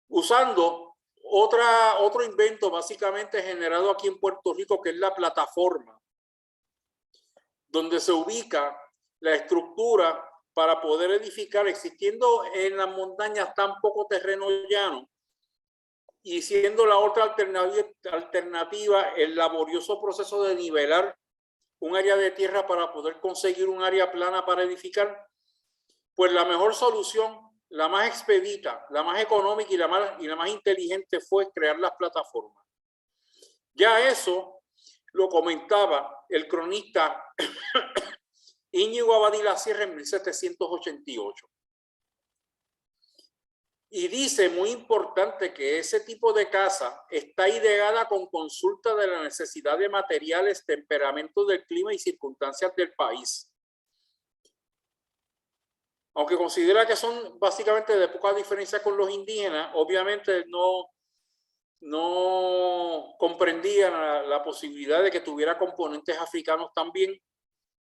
Usando otro invento básicamente generado aquí en Puerto Rico, que es la plataforma, donde se ubica la estructura para poder edificar, existiendo en las montañas tan poco terreno llano, y siendo la otra alternativa el laborioso proceso de nivelar un área de tierra para poder conseguir un área plana para edificar, pues la mejor solución, la más expedita, la más económica y la más inteligente fue crear las plataformas. Ya eso lo comentaba el cronista Íñigo Abadí La Sierra en 1788. Y dice, muy importante, que ese tipo de casa está ideada con consulta de la necesidad de materiales, temperamento del clima y circunstancias del país. Aunque considera que son básicamente de poca diferencia con los indígenas, obviamente no comprendían la posibilidad de que tuviera componentes africanos también,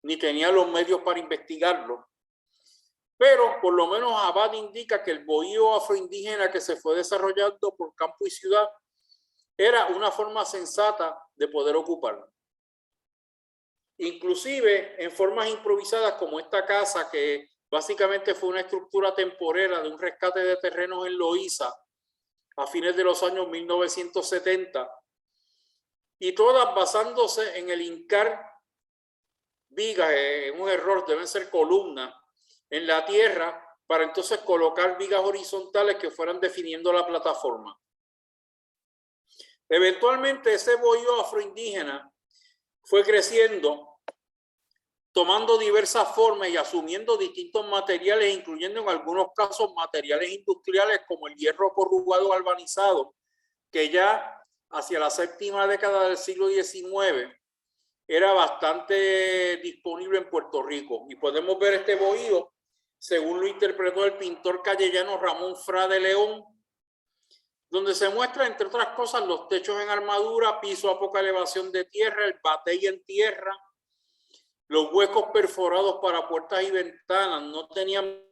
ni tenía los medios para investigarlo. Pero por lo menos Abad indica que el bohío afroindígena que se fue desarrollando por campo y ciudad era una forma sensata de poder ocuparlo. Inclusive en formas improvisadas como esta casa, que básicamente fue una estructura temporera de un rescate de terrenos en Loíza a fines de los años 1970, y todas basándose en el hincar vigas, un error, deben ser columnas en la tierra, para entonces colocar vigas horizontales que fueran definiendo la plataforma. Eventualmente ese bohío afroindígena fue creciendo, tomando diversas formas y asumiendo distintos materiales, incluyendo en algunos casos materiales industriales como el hierro corrugado galvanizado, que ya hacia la séptima década del siglo XIX era bastante disponible en Puerto Rico. Y podemos ver este bohío según lo interpretó el pintor callellano Ramón Fra de León, donde se muestra, entre otras cosas, los techos en armadura, piso a poca elevación de tierra, el batey en tierra, los huecos perforados para puertas y ventanas. No tenían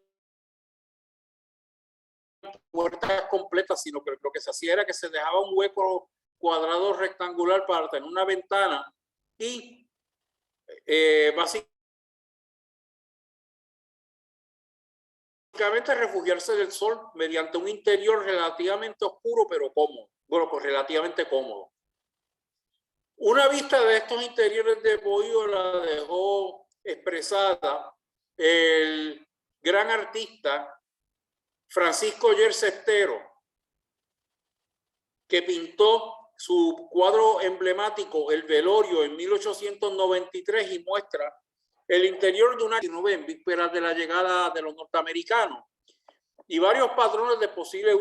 puertas completas, sino que lo que se hacía era que se dejaba un hueco cuadrado rectangular para tener una ventana y básicamente refugiarse del sol mediante un interior relativamente oscuro pero cómodo, bueno, pues relativamente cómodo. Una vista de estos interiores de bohío la dejó expresada el gran artista Francisco Yer Cestero, que pintó su cuadro emblemático El Velorio en 1893 y muestra el interior de una en vísperas de la llegada de los norteamericanos y varios patrones de posible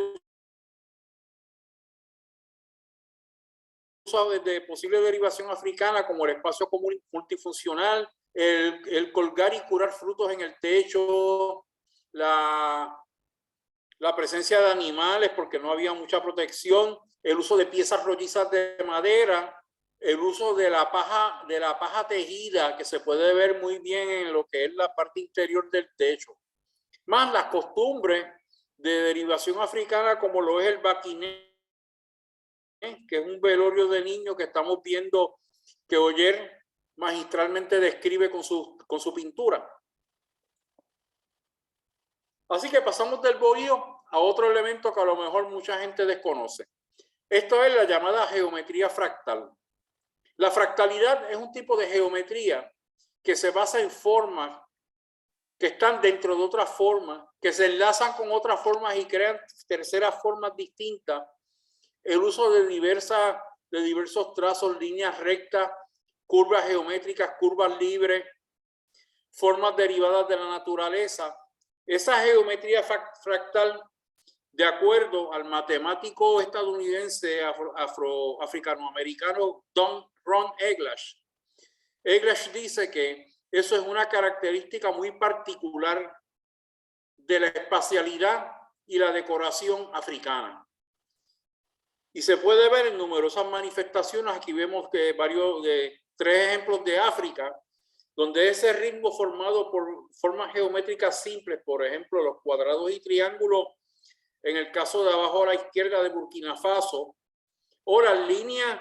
derivación africana, como el espacio común multifuncional, el colgar y curar frutos en el techo, la presencia de animales porque no había mucha protección, el uso de piezas rollizas de madera, el uso de la paja tejida, que se puede ver muy bien en lo que es la parte interior del techo, más las costumbres de derivación africana como lo es el baquiné, que es un velorio de niños que estamos viendo que Oller magistralmente describe con su pintura. Así que pasamos del bohío a otro elemento que a lo mejor mucha gente desconoce. Esto es la llamada geometría fractal. La fractalidad es un tipo de geometría que se basa en formas que están dentro de otras formas, que se enlazan con otras formas y crean terceras formas distintas. El uso de diversos trazos, líneas rectas, curvas geométricas, curvas libres, formas derivadas de la naturaleza. Esa geometría fractal, de acuerdo al matemático estadounidense africanoamericano Ron Eglash, Eglash dice que eso es una característica muy particular de la espacialidad y la decoración africana. Y se puede ver en numerosas manifestaciones. Aquí vemos que tres ejemplos de África, donde ese ritmo formado por formas geométricas simples, por ejemplo, los cuadrados y triángulos, en el caso de abajo a la izquierda de Burkina Faso, o las líneas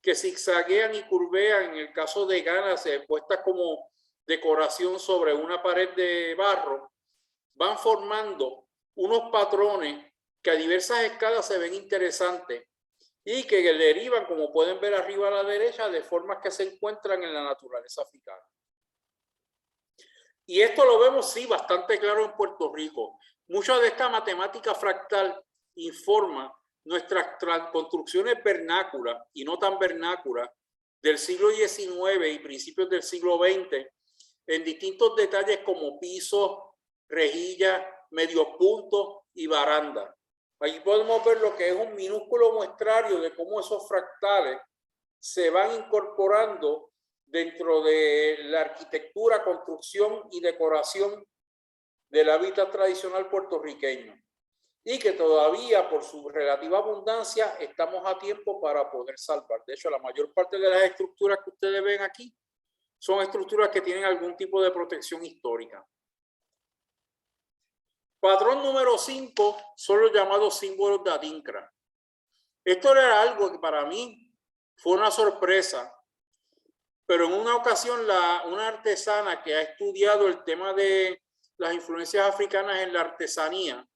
que zigzaguean y curvean en el caso de Ghana, puestas como decoración sobre una pared de barro, van formando unos patrones que a diversas escalas se ven interesantes y que derivan, como pueden ver arriba a la derecha, de formas que se encuentran en la naturaleza africana. Y esto lo vemos, sí, bastante claro en Puerto Rico. Mucha de esta matemática fractal informa nuestras construcciones vernáculas y no tan vernáculas del siglo XIX y principios del siglo XX en distintos detalles como pisos, rejillas, medios puntos y barandas. Aquí podemos ver lo que es un minúsculo muestrario de cómo esos fractales se van incorporando dentro de la arquitectura, construcción y decoración del hábitat tradicional puertorriqueño, y que todavía por su relativa abundancia estamos a tiempo para poder salvar. De hecho, la mayor parte de las estructuras que ustedes ven aquí son estructuras que tienen algún tipo de protección histórica. Patrón número 5 son los llamados símbolos de Adinkra. Esto era algo que para mí fue una sorpresa, pero en una ocasión una artesana que ha estudiado el tema de las influencias africanas en la artesanía,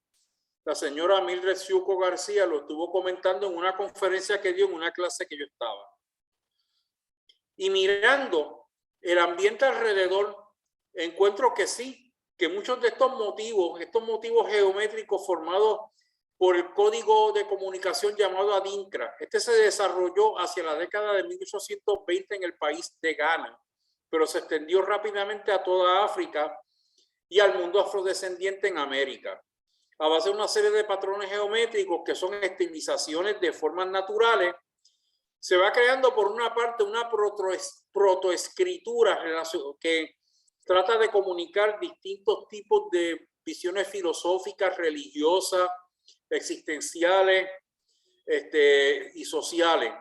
la señora Mildred Siuco García, lo estuvo comentando en una conferencia que dio en una clase que yo estaba. Y mirando el ambiente alrededor, encuentro que sí, que muchos de estos motivos geométricos formados por el código de comunicación llamado Adinkra, se desarrolló hacia la década de 1820 en el país de Ghana, pero se extendió rápidamente a toda África y al mundo afrodescendiente en América, a base de una serie de patrones geométricos que son estilizaciones de formas naturales. Se va creando por una parte una protoescritura que trata de comunicar distintos tipos de visiones filosóficas, religiosas, existenciales y sociales.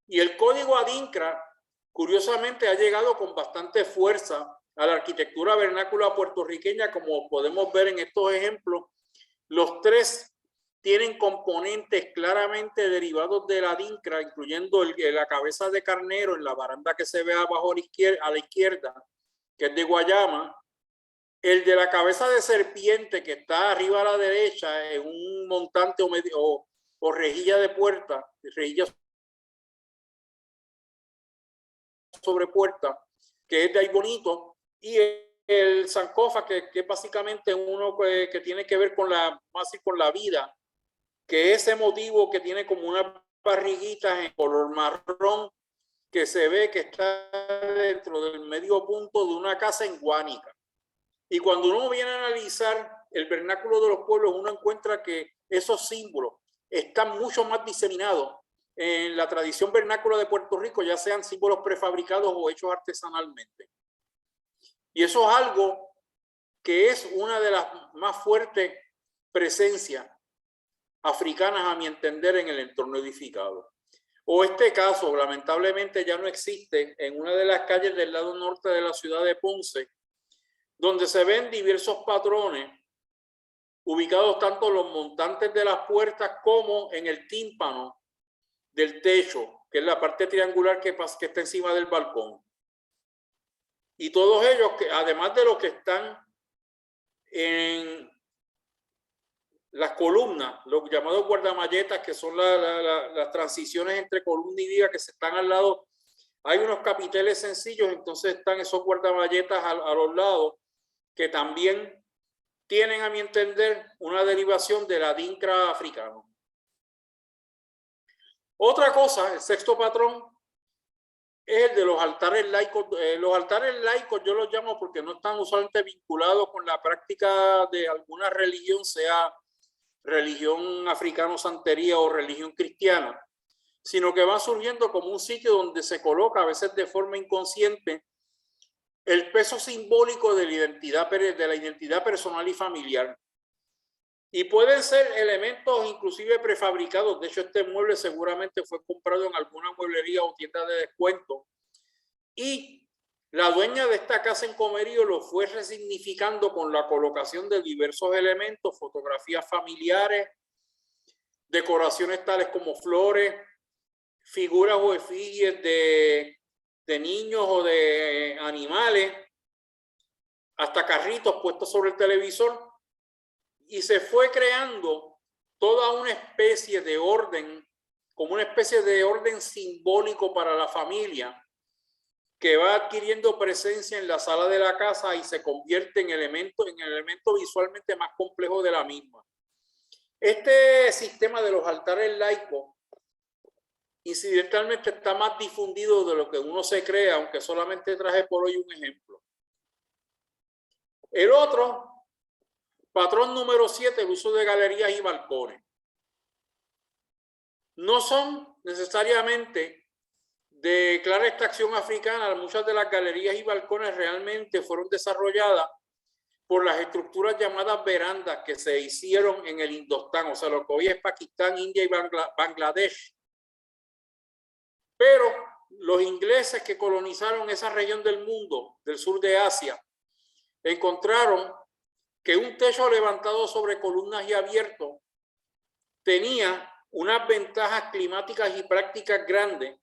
Y el código Adinkra, curiosamente, ha llegado con bastante fuerza a la arquitectura vernácula puertorriqueña, como podemos ver en estos ejemplos. Los tres tienen componentes claramente derivados de la Adinkra, incluyendo la cabeza de carnero en la baranda que se ve abajo a la izquierda, que es de Guayama, el de la cabeza de serpiente que está arriba a la derecha en un montante o rejilla de puerta, rejilla sobre puerta, que es de ahí bonito, y el sancofa, que es básicamente uno que tiene que ver con la vida, que es ese motivo que tiene como unas barriguitas en color marrón, que se ve que está dentro del medio punto de una casa en Guánica. Y cuando uno viene a analizar el vernáculo de los pueblos, uno encuentra que esos símbolos están mucho más diseminados en la tradición vernácula de Puerto Rico, ya sean símbolos prefabricados o hechos artesanalmente. Y eso es algo que es una de las más fuertes presencias africanas, a mi entender, en el entorno edificado. O este caso, lamentablemente, ya no existe en una de las calles del lado norte de la ciudad de Ponce, donde se ven diversos patrones ubicados tanto en los montantes de las puertas como en el tímpano del techo, que es la parte triangular que está encima del balcón. Y todos ellos, además de los que están en las columnas, los llamados guardamalletas, que son las transiciones entre columna y viga que se están al lado, hay unos capiteles sencillos, entonces están esos guardamalletas a los lados, que también tienen, a mi entender, una derivación del Adinkra africano. Otra cosa, el sexto patrón, es el de los altares laicos. Los altares laicos yo los llamo porque no están usualmente vinculados con la práctica de alguna religión, sea religión africano-santería o religión cristiana, sino que van surgiendo como un sitio donde se coloca, a veces de forma inconsciente, el peso simbólico de la identidad personal y familiar. Y pueden ser elementos inclusive prefabricados. De hecho, este mueble seguramente fue comprado en alguna mueblería o tienda de descuento. Y la dueña de esta casa en Comerío lo fue resignificando con la colocación de diversos elementos, fotografías familiares, decoraciones tales como flores, figuras o efigies de niños o de animales, hasta carritos puestos sobre el televisor. Y se fue creando toda una especie de orden, como una especie de orden simbólico para la familia, que va adquiriendo presencia en la sala de la casa y se convierte en el elemento visualmente más complejo de la misma. Este sistema de los altares laicos, incidentalmente, está más difundido de lo que uno se cree, aunque solamente traje por hoy un ejemplo. El otro, patrón número 7, el uso de galerías y balcones. No son necesariamente de clara extracción africana. Muchas de las galerías y balcones realmente fueron desarrolladas por las estructuras llamadas verandas que se hicieron en el Indostán, o sea, lo que hoy es Pakistán, India y Bangladesh. Pero los ingleses que colonizaron esa región del mundo, del sur de Asia, encontraron que un techo levantado sobre columnas y abierto tenía unas ventajas climáticas y prácticas grandes.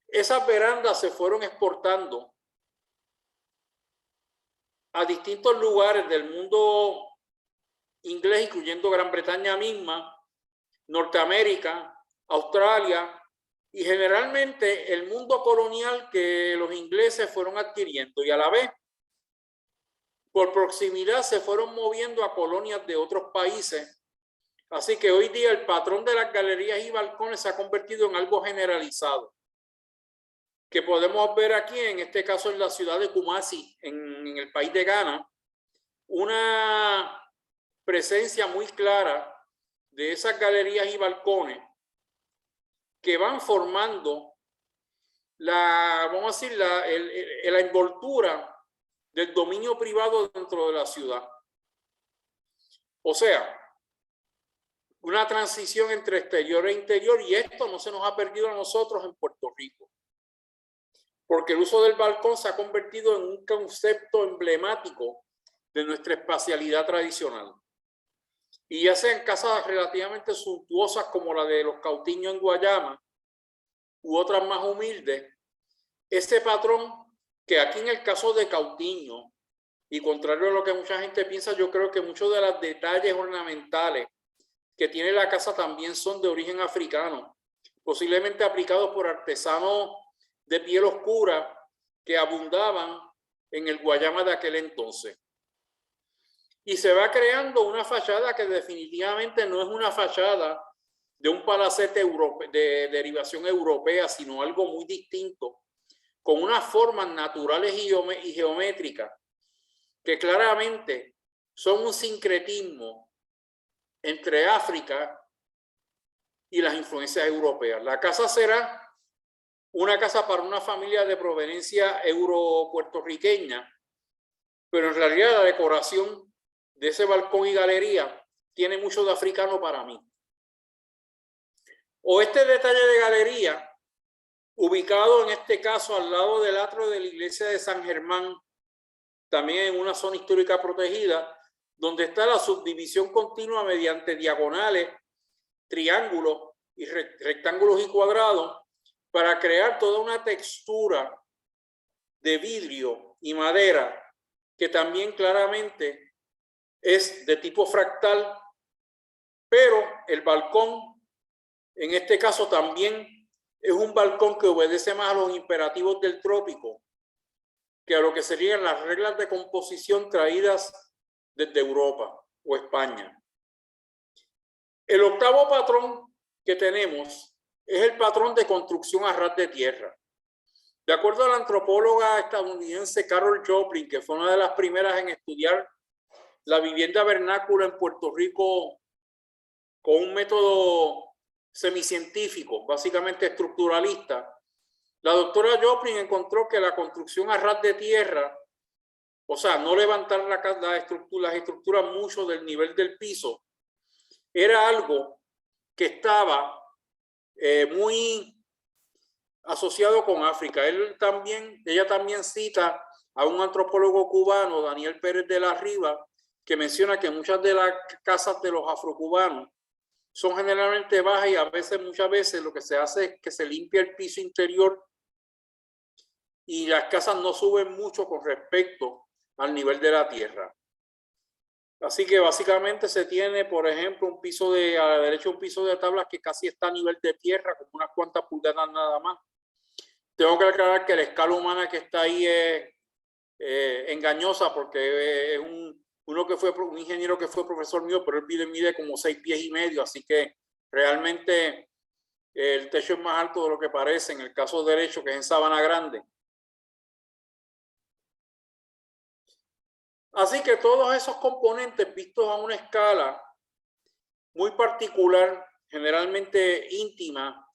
Esas verandas se fueron exportando a distintos lugares del mundo inglés, incluyendo Gran Bretaña misma, Norteamérica, Australia y generalmente el mundo colonial que los ingleses fueron adquiriendo, y a la vez por proximidad se fueron moviendo a colonias de otros países. Así que hoy día el patrón de las galerías y balcones se ha convertido en algo generalizado, que podemos ver aquí, en este caso en la ciudad de Kumasi, en el país de Ghana, una presencia muy clara de esas galerías y balcones que van formando vamos a decir, la envoltura del dominio privado dentro de la ciudad. O sea, una transición entre exterior e interior, y esto no se nos ha perdido a nosotros en Puerto Rico, porque el uso del balcón se ha convertido en un concepto emblemático de nuestra espacialidad tradicional. Y ya sea en casas relativamente suntuosas como la de los Cautiños en Guayama u otras más humildes, ese patrón que aquí en el caso de Cautiño, y contrario a lo que mucha gente piensa, yo creo que muchos de los detalles ornamentales que tiene la casa también son de origen africano, posiblemente aplicados por artesanos de piel oscura que abundaban en el Guayama de aquel entonces. Y se va creando una fachada que definitivamente no es una fachada de un palacete de derivación europea, sino algo muy distinto, con unas formas naturales y geométricas que claramente son un sincretismo entre África y las influencias europeas. La casa será una casa para una familia de proveniencia euro-puertorriqueña, pero en realidad la decoración de ese balcón y galería tiene mucho de africano para mí. O este detalle de galería, ubicado en este caso al lado del atrio de la iglesia de San Germán, también en una zona histórica protegida, donde está la subdivisión continua mediante diagonales, triángulos y rectángulos y cuadrados, para crear toda una textura de vidrio y madera que también claramente es de tipo fractal, pero el balcón en este caso también es un balcón que obedece más a los imperativos del trópico que a lo que serían las reglas de composición traídas desde Europa o España. El octavo patrón que tenemos es el patrón de construcción a ras de tierra. De acuerdo a la antropóloga estadounidense Carol Joplin, que fue una de las primeras en estudiar la vivienda vernácula en Puerto Rico con un método semicientífico, básicamente estructuralista, la doctora Joplin encontró que la construcción a ras de tierra, o sea, no levantar las estructuras mucho del nivel del piso, era algo que estaba muy asociado con África. Ella también cita a un antropólogo cubano, Daniel Pérez de la Riva, que menciona que muchas de las casas de los afrocubanos son generalmente bajas y muchas veces lo que se hace es que se limpia el piso interior y las casas no suben mucho con respecto al nivel de la tierra. Así que básicamente se tiene, por ejemplo, a la derecha un piso de tablas que casi está a nivel de tierra, con unas cuantas pulgadas nada más. Tengo que aclarar que la escala humana que está ahí es engañosa, porque es un ingeniero que fue profesor mío, pero él mide como 6 pies y medio, así que realmente el techo es más alto de lo que parece en el caso derecho, que es en Sabana Grande. Así que todos esos componentes vistos a una escala muy particular, generalmente íntima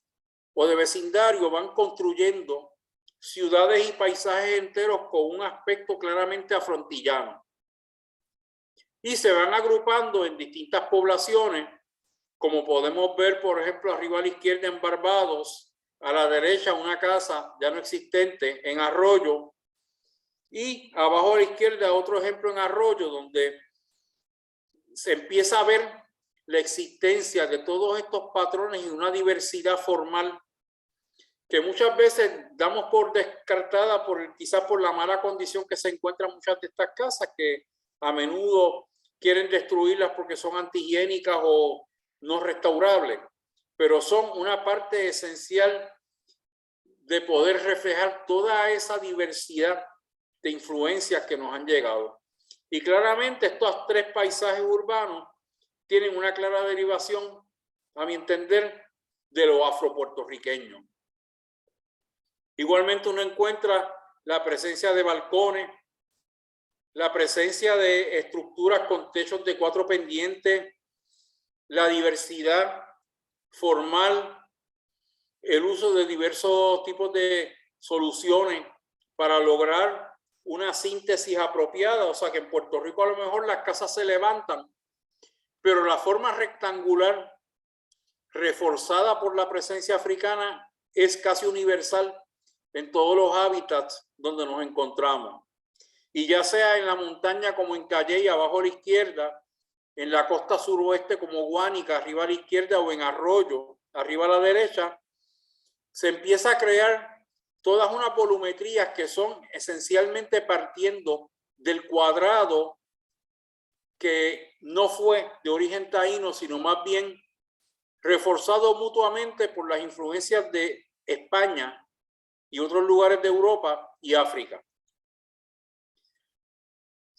o de vecindario, van construyendo ciudades y paisajes enteros con un aspecto claramente afrontillano. Y se van agrupando en distintas poblaciones, como podemos ver, por ejemplo, arriba a la izquierda en Barbados, a la derecha una casa ya no existente en Arroyo, y abajo a la izquierda otro ejemplo en Arroyo, donde se empieza a ver la existencia de todos estos patrones y una diversidad formal que muchas veces damos por descartada quizás por la mala condición que se encuentran muchas de estas casas, que a menudo quieren destruirlas porque son antihigiénicas o no restaurables, pero son una parte esencial de poder reflejar toda esa diversidad de influencias que nos han llegado. Y claramente estos tres paisajes urbanos tienen una clara derivación, a mi entender, de lo afropuertorriqueño. Igualmente uno encuentra la presencia de balcones, la presencia de estructuras con techos de 4 pendientes, la diversidad formal, el uso de diversos tipos de soluciones para lograr una síntesis apropiada. O sea que en Puerto Rico a lo mejor las casas se levantan, pero la forma rectangular reforzada por la presencia africana es casi universal en todos los hábitats donde nos encontramos. Y ya sea en la montaña como en Calley, abajo a la izquierda, en la costa suroeste como Guánica, arriba a la izquierda, o en Arroyo, arriba a la derecha, se empieza a crear todas unas volumetrías que son esencialmente partiendo del cuadrado que no fue de origen taíno, sino más bien reforzado mutuamente por las influencias de España y otros lugares de Europa y África.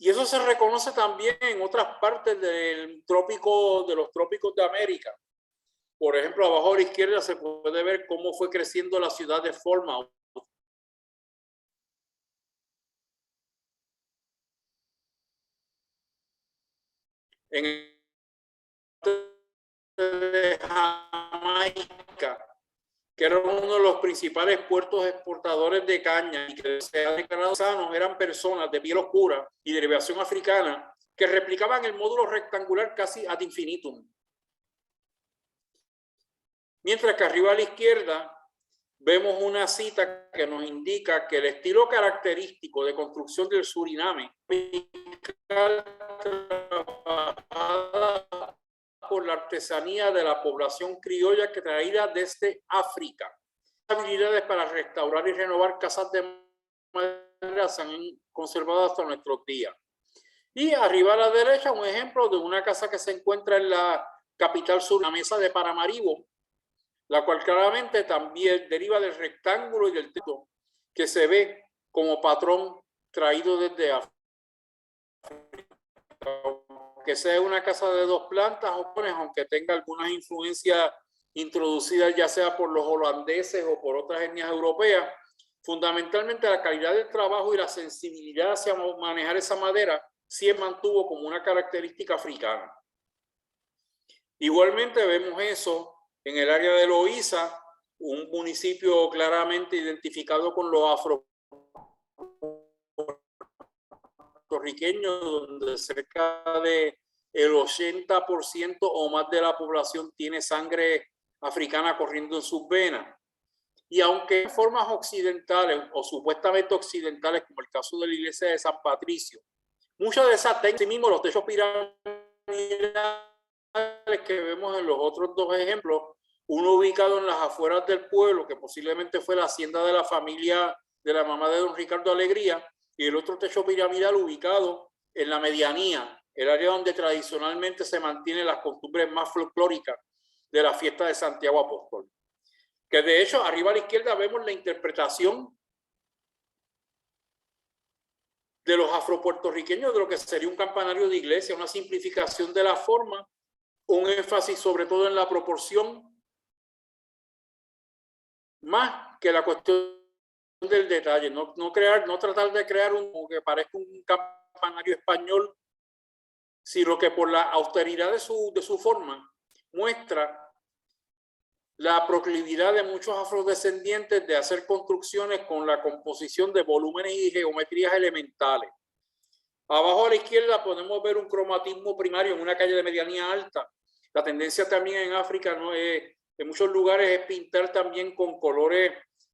Y eso se reconoce también en otras partes de los trópicos de América. Por ejemplo, abajo a la izquierda se puede ver cómo fue creciendo la ciudad de Falmouth. En de Jamaica, que era uno de los principales puertos exportadores de caña y que se ha declarado sanos, eran personas de piel oscura y derivación africana que replicaban el módulo rectangular casi ad infinitum. Mientras que arriba a la izquierda vemos una cita que nos indica que el estilo característico de construcción del Suriname por la artesanía de la población criolla que traída desde África. Habilidades para restaurar y renovar casas de madera se han conservado hasta nuestros días. Y arriba a la derecha un ejemplo de una casa que se encuentra en la capital surinamesa de Paramaribo, la cual claramente también deriva del rectángulo y del techo que se ve como patrón traído desde África. Que sea una casa de 2 plantas, aunque tenga algunas influencias introducidas ya sea por los holandeses o por otras etnias europeas, fundamentalmente la calidad del trabajo y la sensibilidad hacia manejar esa madera sí mantuvo como una característica africana. Igualmente vemos eso en el área de Loíza, un municipio claramente identificado con los afropuertorriqueños, donde cerca de el 80% o más de la población tiene sangre africana corriendo en sus venas. Y aunque en formas occidentales o supuestamente occidentales, como el caso de la iglesia de San Patricio, muchas de esas técnicas, mismo los techos piramidales que vemos en los otros dos ejemplos, uno ubicado en las afueras del pueblo, que posiblemente fue la hacienda de la familia de la mamá de don Ricardo Alegría, y el otro techo piramidal ubicado en la medianía, el área donde tradicionalmente se mantienen las costumbres más folclóricas de la fiesta de Santiago Apóstol. Que de hecho, arriba a la izquierda vemos la interpretación de los afropuertorriqueños de lo que sería un campanario de iglesia, una simplificación de la forma, un énfasis sobre todo en la proporción, más que la cuestión del detalle, no tratar de crear un que parezca un campanario español, sino que por la austeridad de su forma muestra la proclividad de muchos afrodescendientes de hacer construcciones con la composición de volúmenes y geometrías elementales. Abajo a la izquierda podemos ver un cromatismo primario en una calle de medianía alta. La tendencia también en África, ¿no?, en muchos lugares es pintar también con colores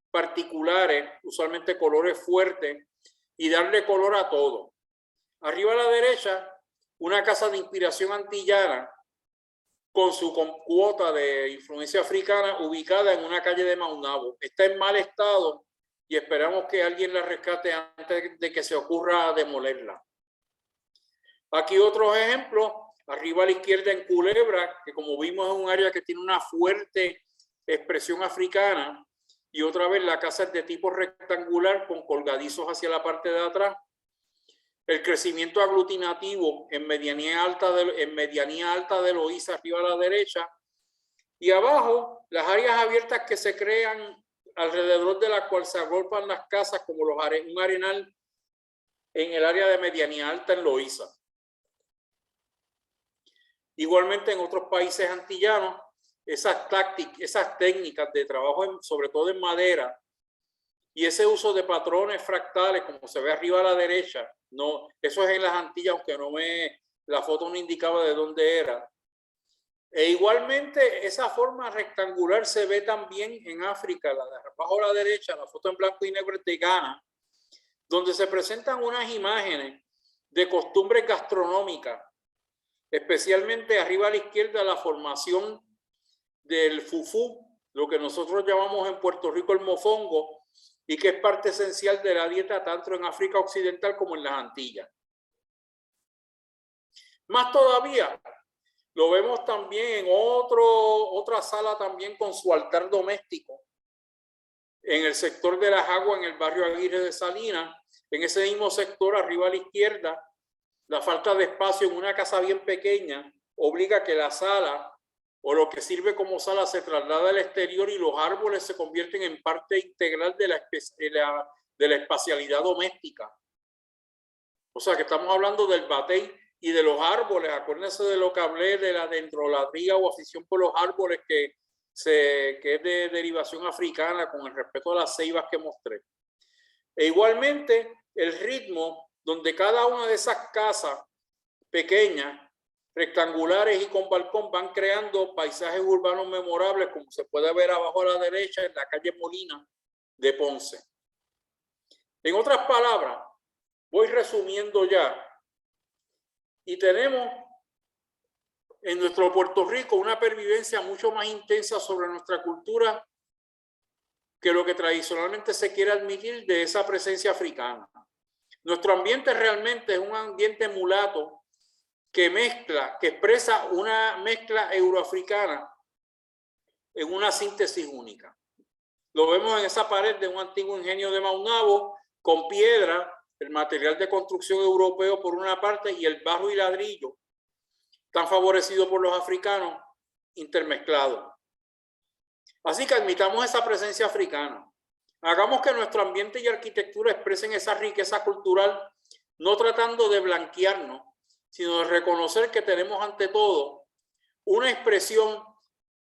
particulares, usualmente colores fuertes, y darle color a todo. Arriba a la derecha, una casa de inspiración antillana con su cuota de influencia africana ubicada en una calle de Maunabo. Está en mal estado y esperamos que alguien la rescate antes de que se ocurra demolerla. Aquí otros ejemplos. Arriba a la izquierda en Culebra, que como vimos es un área que tiene una fuerte expresión africana, y otra vez la casa es de tipo rectangular con colgadizos hacia la parte de atrás. El crecimiento aglutinativo en medianía alta de Loíza, arriba a la derecha, y abajo las áreas abiertas que se crean alrededor de las cuales se agolpan las casas como un arenal en el área de medianía alta en Loíza. Igualmente en otros países antillanos, esas técnicas de trabajo, sobre todo en madera, y ese uso de patrones fractales, como se ve arriba a la derecha, no, eso es en las Antillas, aunque la foto no indicaba de dónde era. E igualmente esa forma rectangular se ve también en África, abajo a la derecha, la foto en blanco y negro de Ghana, donde se presentan unas imágenes de costumbres gastronómicas, especialmente arriba a la izquierda la formación del fufú, lo que nosotros llamamos en Puerto Rico el mofongo, y que es parte esencial de la dieta tanto en África Occidental como en las Antillas. Más todavía, lo vemos también en otra sala también con su altar doméstico, en el sector de las aguas, en el barrio Aguirre de Salinas. En ese mismo sector, arriba a la izquierda, la falta de espacio en una casa bien pequeña obliga a que la sala o lo que sirve como sala se traslada al exterior y los árboles se convierten en parte integral de la espacialidad doméstica. O sea que estamos hablando del batey y de los árboles. Acuérdense de lo que hablé de la dendrolatría o afición por los árboles que es de derivación africana con el respeto a las ceibas que mostré. E igualmente el ritmo donde cada una de esas casas pequeñas, rectangulares y con balcón van creando paisajes urbanos memorables, como se puede ver abajo a la derecha en la calle Molina de Ponce. En otras palabras, voy resumiendo ya, y tenemos en nuestro Puerto Rico una pervivencia mucho más intensa sobre nuestra cultura que lo que tradicionalmente se quiere admitir de esa presencia africana. Nuestro ambiente realmente es un ambiente mulato que expresa una mezcla euroafricana en una síntesis única. Lo vemos en esa pared de un antiguo ingenio de Maunabo con piedra, el material de construcción europeo por una parte y el barro y ladrillo, tan favorecido por los africanos, intermezclados. Así que admitamos esa presencia africana. Hagamos que nuestro ambiente y arquitectura expresen esa riqueza cultural, no tratando de blanquearnos, sino de reconocer que tenemos ante todo una expresión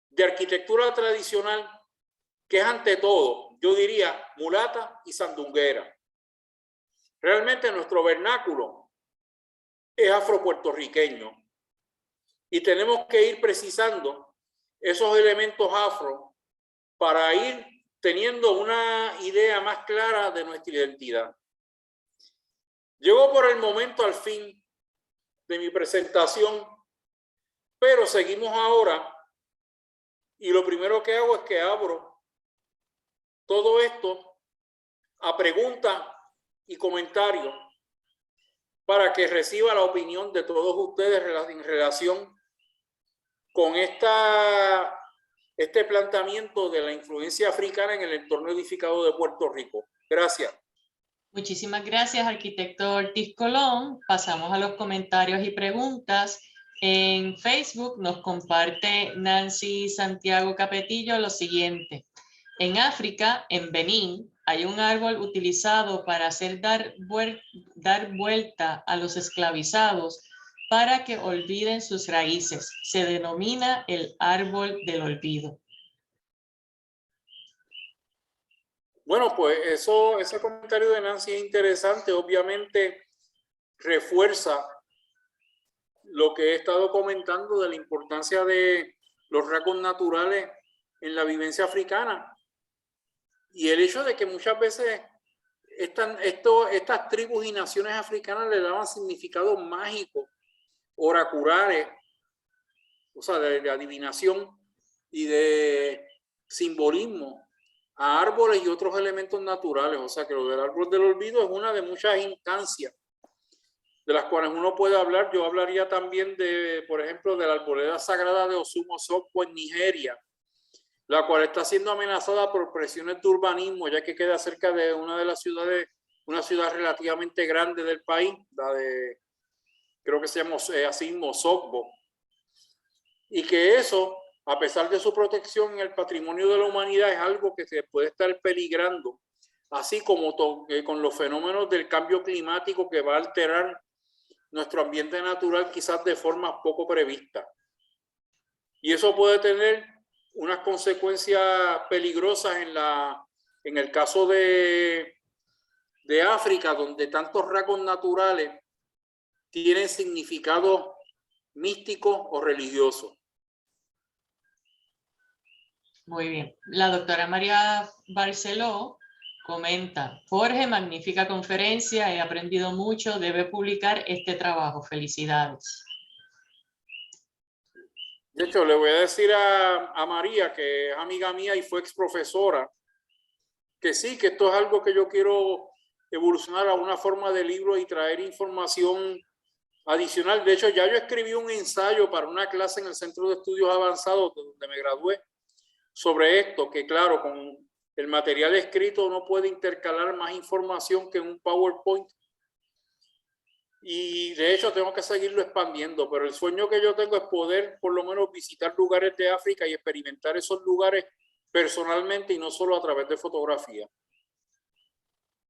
de arquitectura tradicional que es ante todo, yo diría, mulata y sandunguera. Realmente nuestro vernáculo es afropuertorriqueño y tenemos que ir precisando esos elementos afro para ir teniendo una idea más clara de nuestra identidad. Llegó por el momento al fin de mi presentación, pero seguimos ahora y lo primero que hago es que abro todo esto a preguntas y comentarios para que reciba la opinión de todos ustedes en relación con este planteamiento de la influencia africana en el entorno edificado de Puerto Rico. Gracias. Muchísimas gracias, arquitecto Ortiz Colón. Pasamos a los comentarios y preguntas. En Facebook nos comparte Nancy Santiago Capetillo lo siguiente. En África, en Benín, hay un árbol utilizado para hacer dar vuelta a los esclavizados para que olviden sus raíces. Se denomina el árbol del olvido. Bueno, pues ese comentario de Nancy es interesante. Obviamente refuerza lo que he estado comentando de la importancia de los rasgos naturales en la vivencia africana y el hecho de que muchas veces estas tribus y naciones africanas le daban significados mágicos, oraculares, o sea, de adivinación y de simbolismo a árboles y otros elementos naturales. O sea, que lo del árbol del olvido es una de muchas instancias de las cuales uno puede hablar. Yo hablaría también de, por ejemplo, de la arboleda sagrada de Osumo Sokpo en Nigeria, la cual está siendo amenazada por presiones de urbanismo, ya que queda cerca de una de las ciudades, una ciudad relativamente grande del país, la de, creo que se llama así, Mosokbo, y que eso, a pesar de su protección en el patrimonio de la humanidad, es algo que se puede estar peligrando, así como con los fenómenos del cambio climático que va a alterar nuestro ambiente natural quizás de forma poco prevista. Y eso puede tener unas consecuencias peligrosas en el caso de África, donde tantos rasgos naturales tienen significados místicos o religiosos. Muy bien. La doctora María Barceló comenta, Jorge, magnífica conferencia, he aprendido mucho, debe publicar este trabajo. Felicidades. De hecho, le voy a decir a María, que es amiga mía y fue ex profesora, que sí, que esto es algo que yo quiero evolucionar a una forma de libro y traer información adicional. De hecho, ya yo escribí un ensayo para una clase en el Centro de Estudios Avanzados, donde me gradué, sobre esto, que claro, con el material escrito uno puede intercalar más información que en un PowerPoint. Y de hecho tengo que seguirlo expandiendo, pero el sueño que yo tengo es poder por lo menos visitar lugares de África y experimentar esos lugares personalmente y no solo a través de fotografía.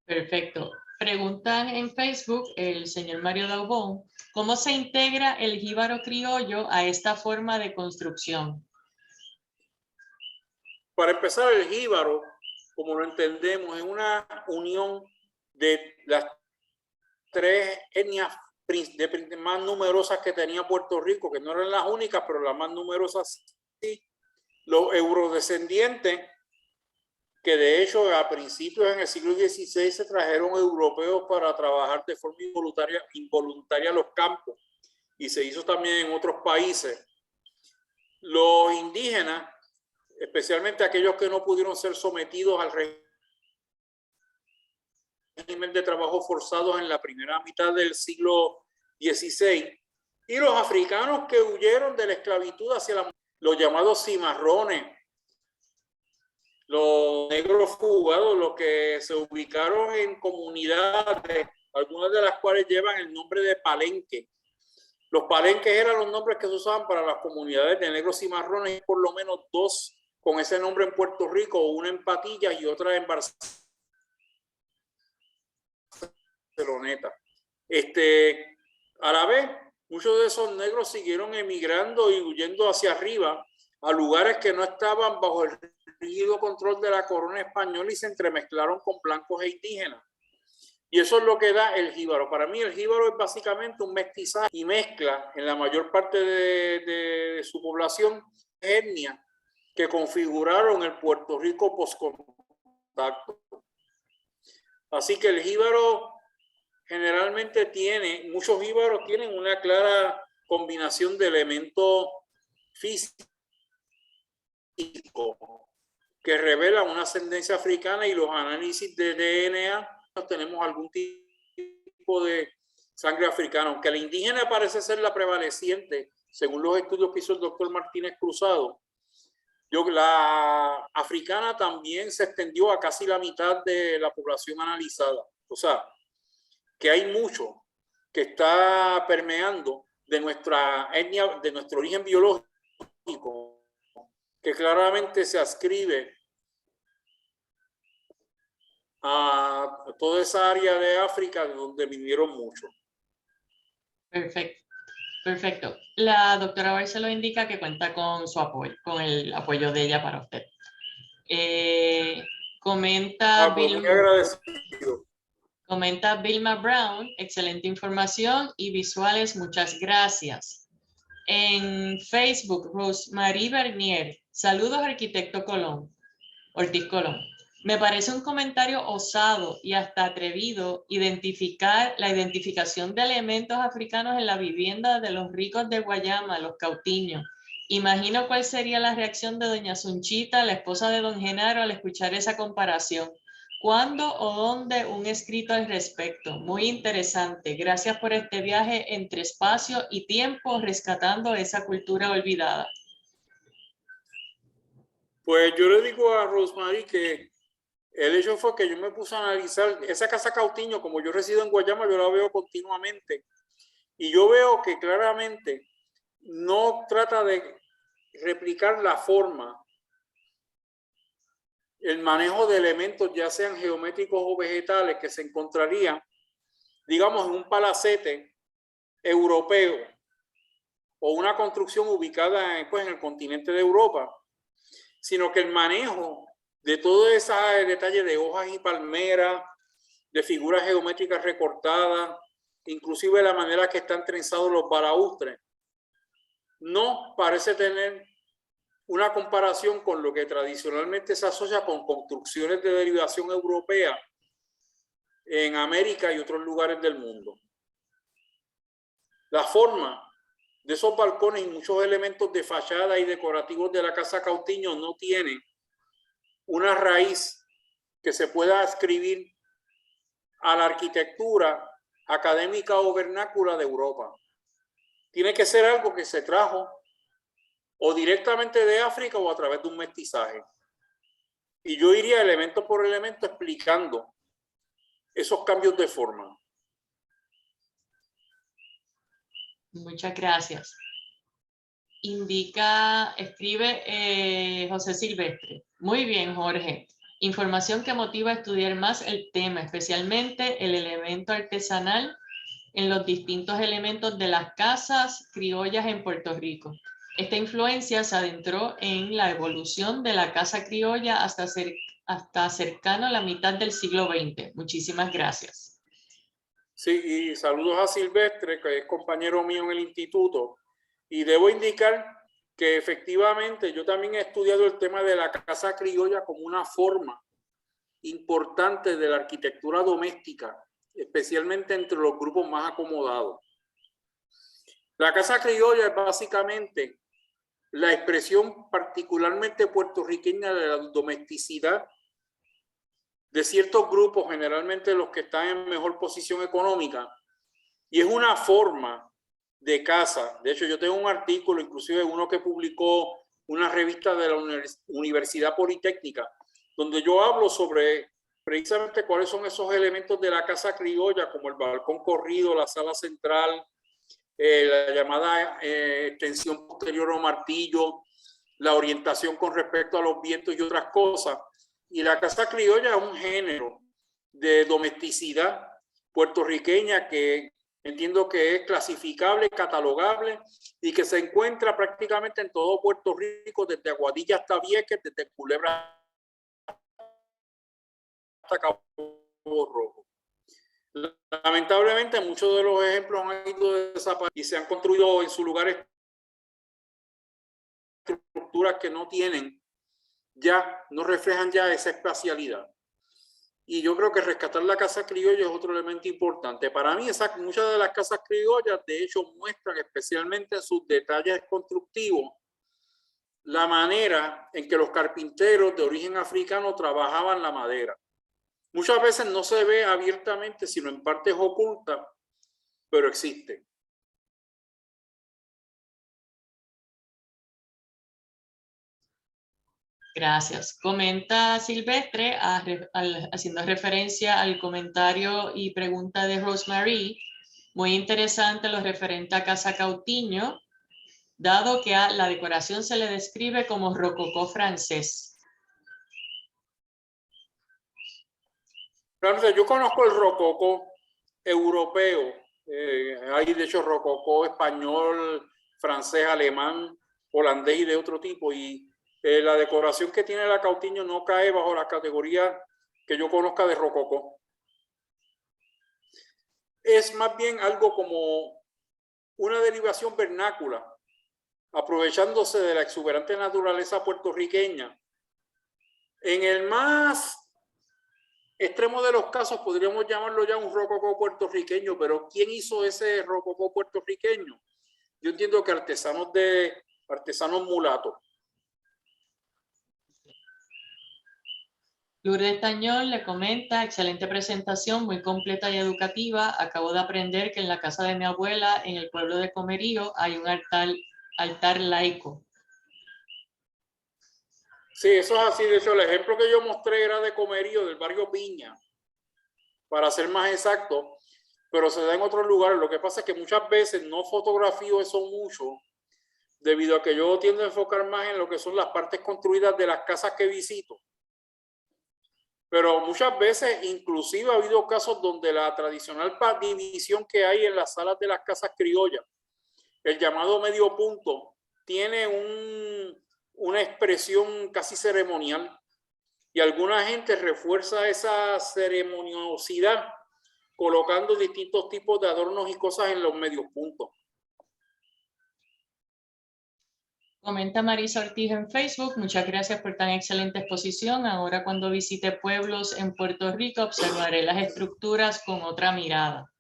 Perfecto. Preguntan en Facebook el señor Mario Daubón, ¿cómo se integra el jíbaro criollo a esta forma de construcción? Para empezar, el jíbaro, como lo entendemos, es una unión de las tres etnias más numerosas que tenía Puerto Rico, que no eran las únicas, pero las más numerosas sí. Los eurodescendientes, que de hecho a principios en el siglo XVI se trajeron europeos para trabajar de forma involuntaria los campos, y se hizo también en otros países. Los indígenas, especialmente aquellos que no pudieron ser sometidos al régimen de trabajo forzados en la primera mitad del siglo XVI, y los africanos que huyeron de la esclavitud hacia los llamados cimarrones, los negros fugados, los que se ubicaron en comunidades, algunas de las cuales llevan el nombre de palenque. Los palenques eran los nombres que se usaban para las comunidades de negros cimarrones, y por lo menos 2 con ese nombre en Puerto Rico, una en Patillas y otra en Barceloneta. A la vez, muchos de esos negros siguieron emigrando y huyendo hacia arriba a lugares que no estaban bajo el rígido control de la corona española y se entremezclaron con blancos e indígenas. Y eso es lo que da el jíbaro. Para mí el jíbaro es básicamente un mestizaje y mezcla en la mayor parte de su población etnia que configuraron el Puerto Rico postcontacto. Así que el jíbaro generalmente muchos jíbaros tienen una clara combinación de elementos físicos que revelan una ascendencia africana, y los análisis de DNA tenemos algún tipo de sangre africana, aunque la indígena parece ser la prevaleciente, según los estudios que hizo el doctor Martínez Cruzado. La africana también se extendió a casi la mitad de la población analizada. O sea, que hay mucho que está permeando de nuestra etnia, de nuestro origen biológico, que claramente se adscribe a toda esa área de África de donde vinieron muchos. Perfecto, perfecto. La doctora Barceló indica que cuenta con su apoyo, con el apoyo de ella para usted. Comenta Pues muy agradecido. Comenta Vilma Brown, excelente información y visuales, muchas gracias. En Facebook, Rosemary Bernier, saludos arquitecto Ortiz Colón. Me parece un comentario osado y hasta atrevido la identificación de elementos africanos en la vivienda de los ricos de Guayama, los Cautiños. Imagino cuál sería la reacción de doña Sunchita, la esposa de don Genaro, al escuchar esa comparación. ¿Cuándo o dónde un escrito al respecto? Muy interesante. Gracias por este viaje entre espacio y tiempo, rescatando esa cultura olvidada. Pues yo le digo a Rosemary que el hecho fue que yo me puse a analizar esa casa Cautiño. Como yo resido en Guayama, yo la veo continuamente. Y yo veo que claramente no trata de replicar la forma, el manejo de elementos, ya sean geométricos o vegetales, que se encontrarían, digamos, en un palacete europeo o una construcción ubicada en el continente de Europa, sino que el manejo de todo ese detalle de hojas y palmeras, de figuras geométricas recortadas, inclusive la manera que están trenzados los balaustres, no parece tener una comparación con lo que tradicionalmente se asocia con construcciones de derivación europea en América y otros lugares del mundo. La forma de esos balcones y muchos elementos de fachada y decorativos de la casa Cautiño no tiene una raíz que se pueda ascribir a la arquitectura académica o vernácula de Europa. Tiene que ser algo que se trajo o directamente de África o a través de un mestizaje. Y yo iría elemento por elemento explicando esos cambios de forma. Muchas gracias. Escribe José Silvestre. Muy bien, Jorge. Información que motiva a estudiar más el tema, especialmente el elemento artesanal en los distintos elementos de las casas criollas en Puerto Rico. Esta influencia se adentró en la evolución de la casa criolla hasta cercano a la mitad del siglo XX. Muchísimas gracias. Sí, y saludos a Silvestre, que es compañero mío en el instituto. Y debo indicar que efectivamente yo también he estudiado el tema de la casa criolla como una forma importante de la arquitectura doméstica, especialmente entre los grupos más acomodados. La casa criolla es básicamente la expresión particularmente puertorriqueña de la domesticidad de ciertos grupos, generalmente los que están en mejor posición económica, y es una forma de casa. De hecho, yo tengo un artículo, inclusive uno que publicó una revista de la Universidad Politécnica, donde yo hablo sobre precisamente cuáles son esos elementos de la casa criolla, como el balcón corrido, la sala central, la llamada extensión posterior o martillo, la orientación con respecto a los vientos y otras cosas. Y la casa criolla es un género de domesticidad puertorriqueña que entiendo que es clasificable, catalogable y que se encuentra prácticamente en todo Puerto Rico, desde Aguadilla hasta Vieques, desde Culebra hasta Cabo Rojo. Lamentablemente, muchos de los ejemplos han ido desapareciendo y se han construido en su lugar estructuras que no tienen ya, no reflejan ya esa espacialidad. Y yo creo que rescatar la casa criolla es otro elemento importante. Para mí, muchas de las casas criollas, de hecho, muestran especialmente en sus detalles constructivos la manera en que los carpinteros de origen africano trabajaban la madera. Muchas veces no se ve abiertamente, sino en partes ocultas, pero existe. Gracias. Comenta Silvestre, haciendo referencia al comentario y pregunta de Rosemary, muy interesante lo referente a Casa Cautiño, dado que a la decoración se le describe como rococó francés. Yo conozco el rococó europeo, hay de hecho rococó español, francés, alemán, holandés y de otro tipo, y la decoración que tiene la Cautiño no cae bajo la categoría que yo conozca de rococó. Es más bien algo como una derivación vernácula, aprovechándose de la exuberante naturaleza puertorriqueña. En el más extremo de los casos podríamos llamarlo ya un rococó puertorriqueño, pero ¿quién hizo ese rococó puertorriqueño? Yo entiendo que artesanos mulatos. Lourdes Tañón le comenta, excelente presentación, muy completa y educativa. Acabo de aprender que en la casa de mi abuela, en el pueblo de Comerío, hay un altar laico. Sí, eso es así. De hecho, el ejemplo que yo mostré era de Comerío, del barrio Piña, para ser más exacto, pero se da en otros lugares. Lo que pasa es que muchas veces no fotografío eso mucho, debido a que yo tiendo a enfocar más en lo que son las partes construidas de las casas que visito. Pero muchas veces, inclusive ha habido casos donde la tradicional división que hay en las salas de las casas criollas, el llamado medio punto, tiene una expresión casi ceremonial y alguna gente refuerza esa ceremoniosidad colocando distintos tipos de adornos y cosas en los medios puntos. Comenta Marisa Ortiz en Facebook, muchas gracias por tan excelente exposición. Ahora cuando visite pueblos en Puerto Rico observaré las estructuras con otra mirada.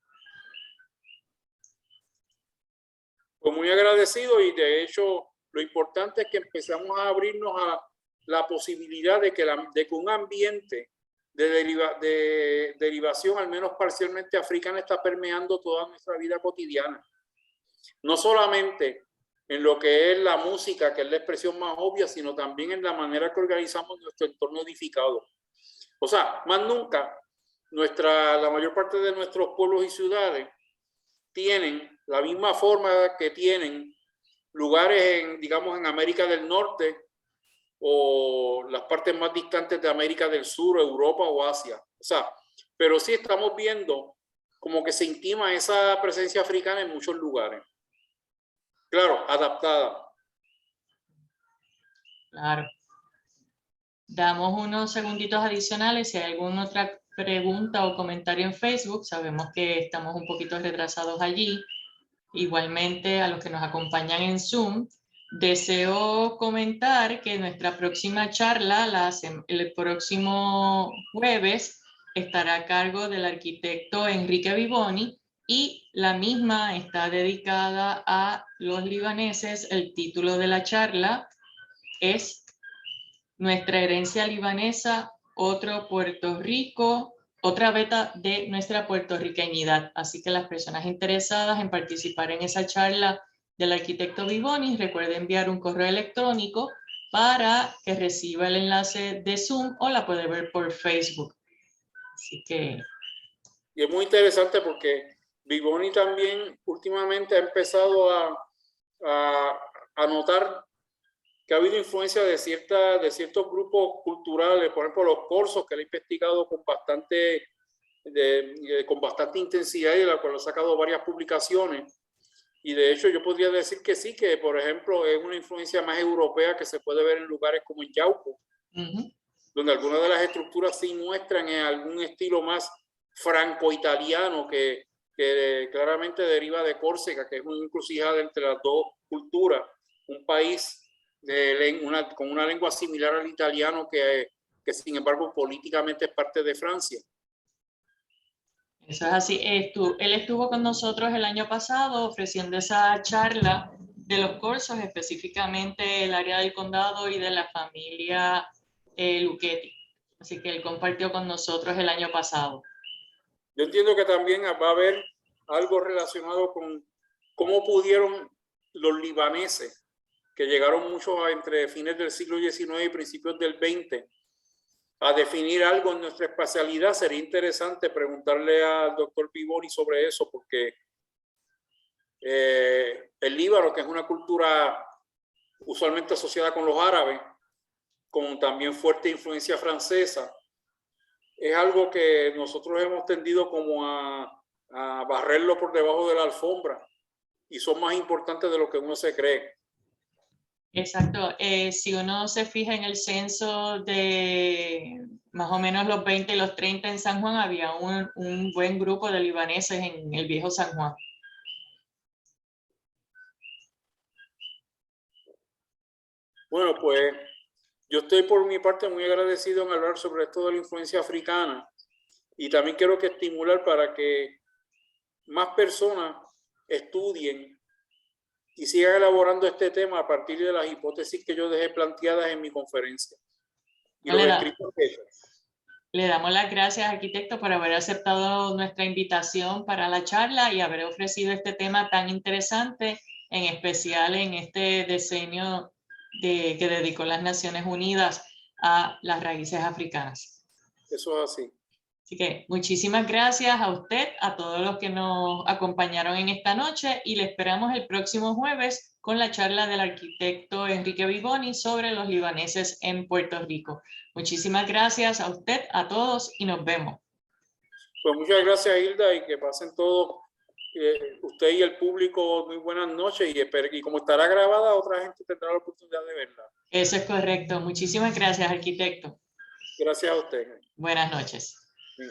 Pues muy agradecido y de hecho lo importante es que empezamos a abrirnos a la posibilidad de que un ambiente de derivación, al menos parcialmente africana, está permeando toda nuestra vida cotidiana. No solamente en lo que es la música, que es la expresión más obvia, sino también en la manera que organizamos nuestro entorno edificado. O sea, más nunca, la mayor parte de nuestros pueblos y ciudades tienen la misma forma que tienen lugares, digamos, en América del Norte o las partes más distantes de América del Sur, Europa o Asia. O sea, pero sí estamos viendo como que se intima esa presencia africana en muchos lugares. Claro, adaptada. Claro. Damos unos segunditos adicionales si hay alguna otra pregunta o comentario en Facebook. Sabemos que estamos un poquito retrasados allí. Igualmente a los que nos acompañan en Zoom, deseo comentar que nuestra próxima charla, el próximo jueves, estará a cargo del arquitecto Enrique Vivoni y la misma está dedicada a los libaneses. El título de la charla es Nuestra herencia libanesa, otro Puerto Rico, otra beta de nuestra puertorriqueñidad. Así que las personas interesadas en participar en esa charla del arquitecto Vivoni, recuerden enviar un correo electrónico para que reciba el enlace de Zoom o la puede ver por Facebook. Así que... Y es muy interesante porque Vivoni también últimamente ha empezado a notar que ha habido influencia de ciertos grupos culturales, por ejemplo, los corsos, que él ha investigado con bastante intensidad y de la cual ha sacado varias publicaciones. Y de hecho yo podría decir que sí, que por ejemplo es una influencia más europea que se puede ver en lugares como en Yauco, donde algunas de las estructuras sí muestran en algún estilo más franco-italiano que claramente deriva de Córcega, que es una encrucijada entre las dos culturas, un país con una lengua similar al italiano que sin embargo políticamente es parte de Francia. Eso es así. Él estuvo con nosotros el año pasado ofreciendo esa charla de los corsos, específicamente el área del condado y de la familia Lucchetti. Así que él compartió con nosotros el año pasado. Yo entiendo que también va a haber algo relacionado con cómo pudieron los libaneses, que llegaron muchos entre fines del siglo XIX y principios del XX, a definir algo en nuestra espacialidad. Sería interesante preguntarle al doctor Vivoni sobre eso, porque el Líbano, que es una cultura usualmente asociada con los árabes, con también fuerte influencia francesa, es algo que nosotros hemos tendido como a barrerlo por debajo de la alfombra, y son más importantes de lo que uno se cree. Exacto. Si uno se fija en el censo de más o menos los 20 y los 30 en San Juan, había un buen grupo de libaneses en el viejo San Juan. Bueno, pues yo estoy por mi parte muy agradecido en hablar sobre esto de la influencia africana, y también quiero que estimular para que más personas estudien y sigan elaborando este tema a partir de las hipótesis que yo dejé planteadas en mi conferencia. Y los escritos que he hecho. Le damos las gracias, arquitecto, por haber aceptado nuestra invitación para la charla y haber ofrecido este tema tan interesante, en especial en este decenio que dedicó las Naciones Unidas a las raíces africanas. Eso es así. Así que muchísimas gracias a usted, a todos los que nos acompañaron en esta noche, y le esperamos el próximo jueves con la charla del arquitecto Enrique Vivoni sobre los libaneses en Puerto Rico. Muchísimas gracias a usted, a todos, y nos vemos. Pues muchas gracias, Hilda, y que pasen todos, usted y el público, muy buenas noches, y como estará grabada, otra gente tendrá la oportunidad de verla. Eso es correcto. Muchísimas gracias, arquitecto. Gracias a usted. Buenas noches. Sí.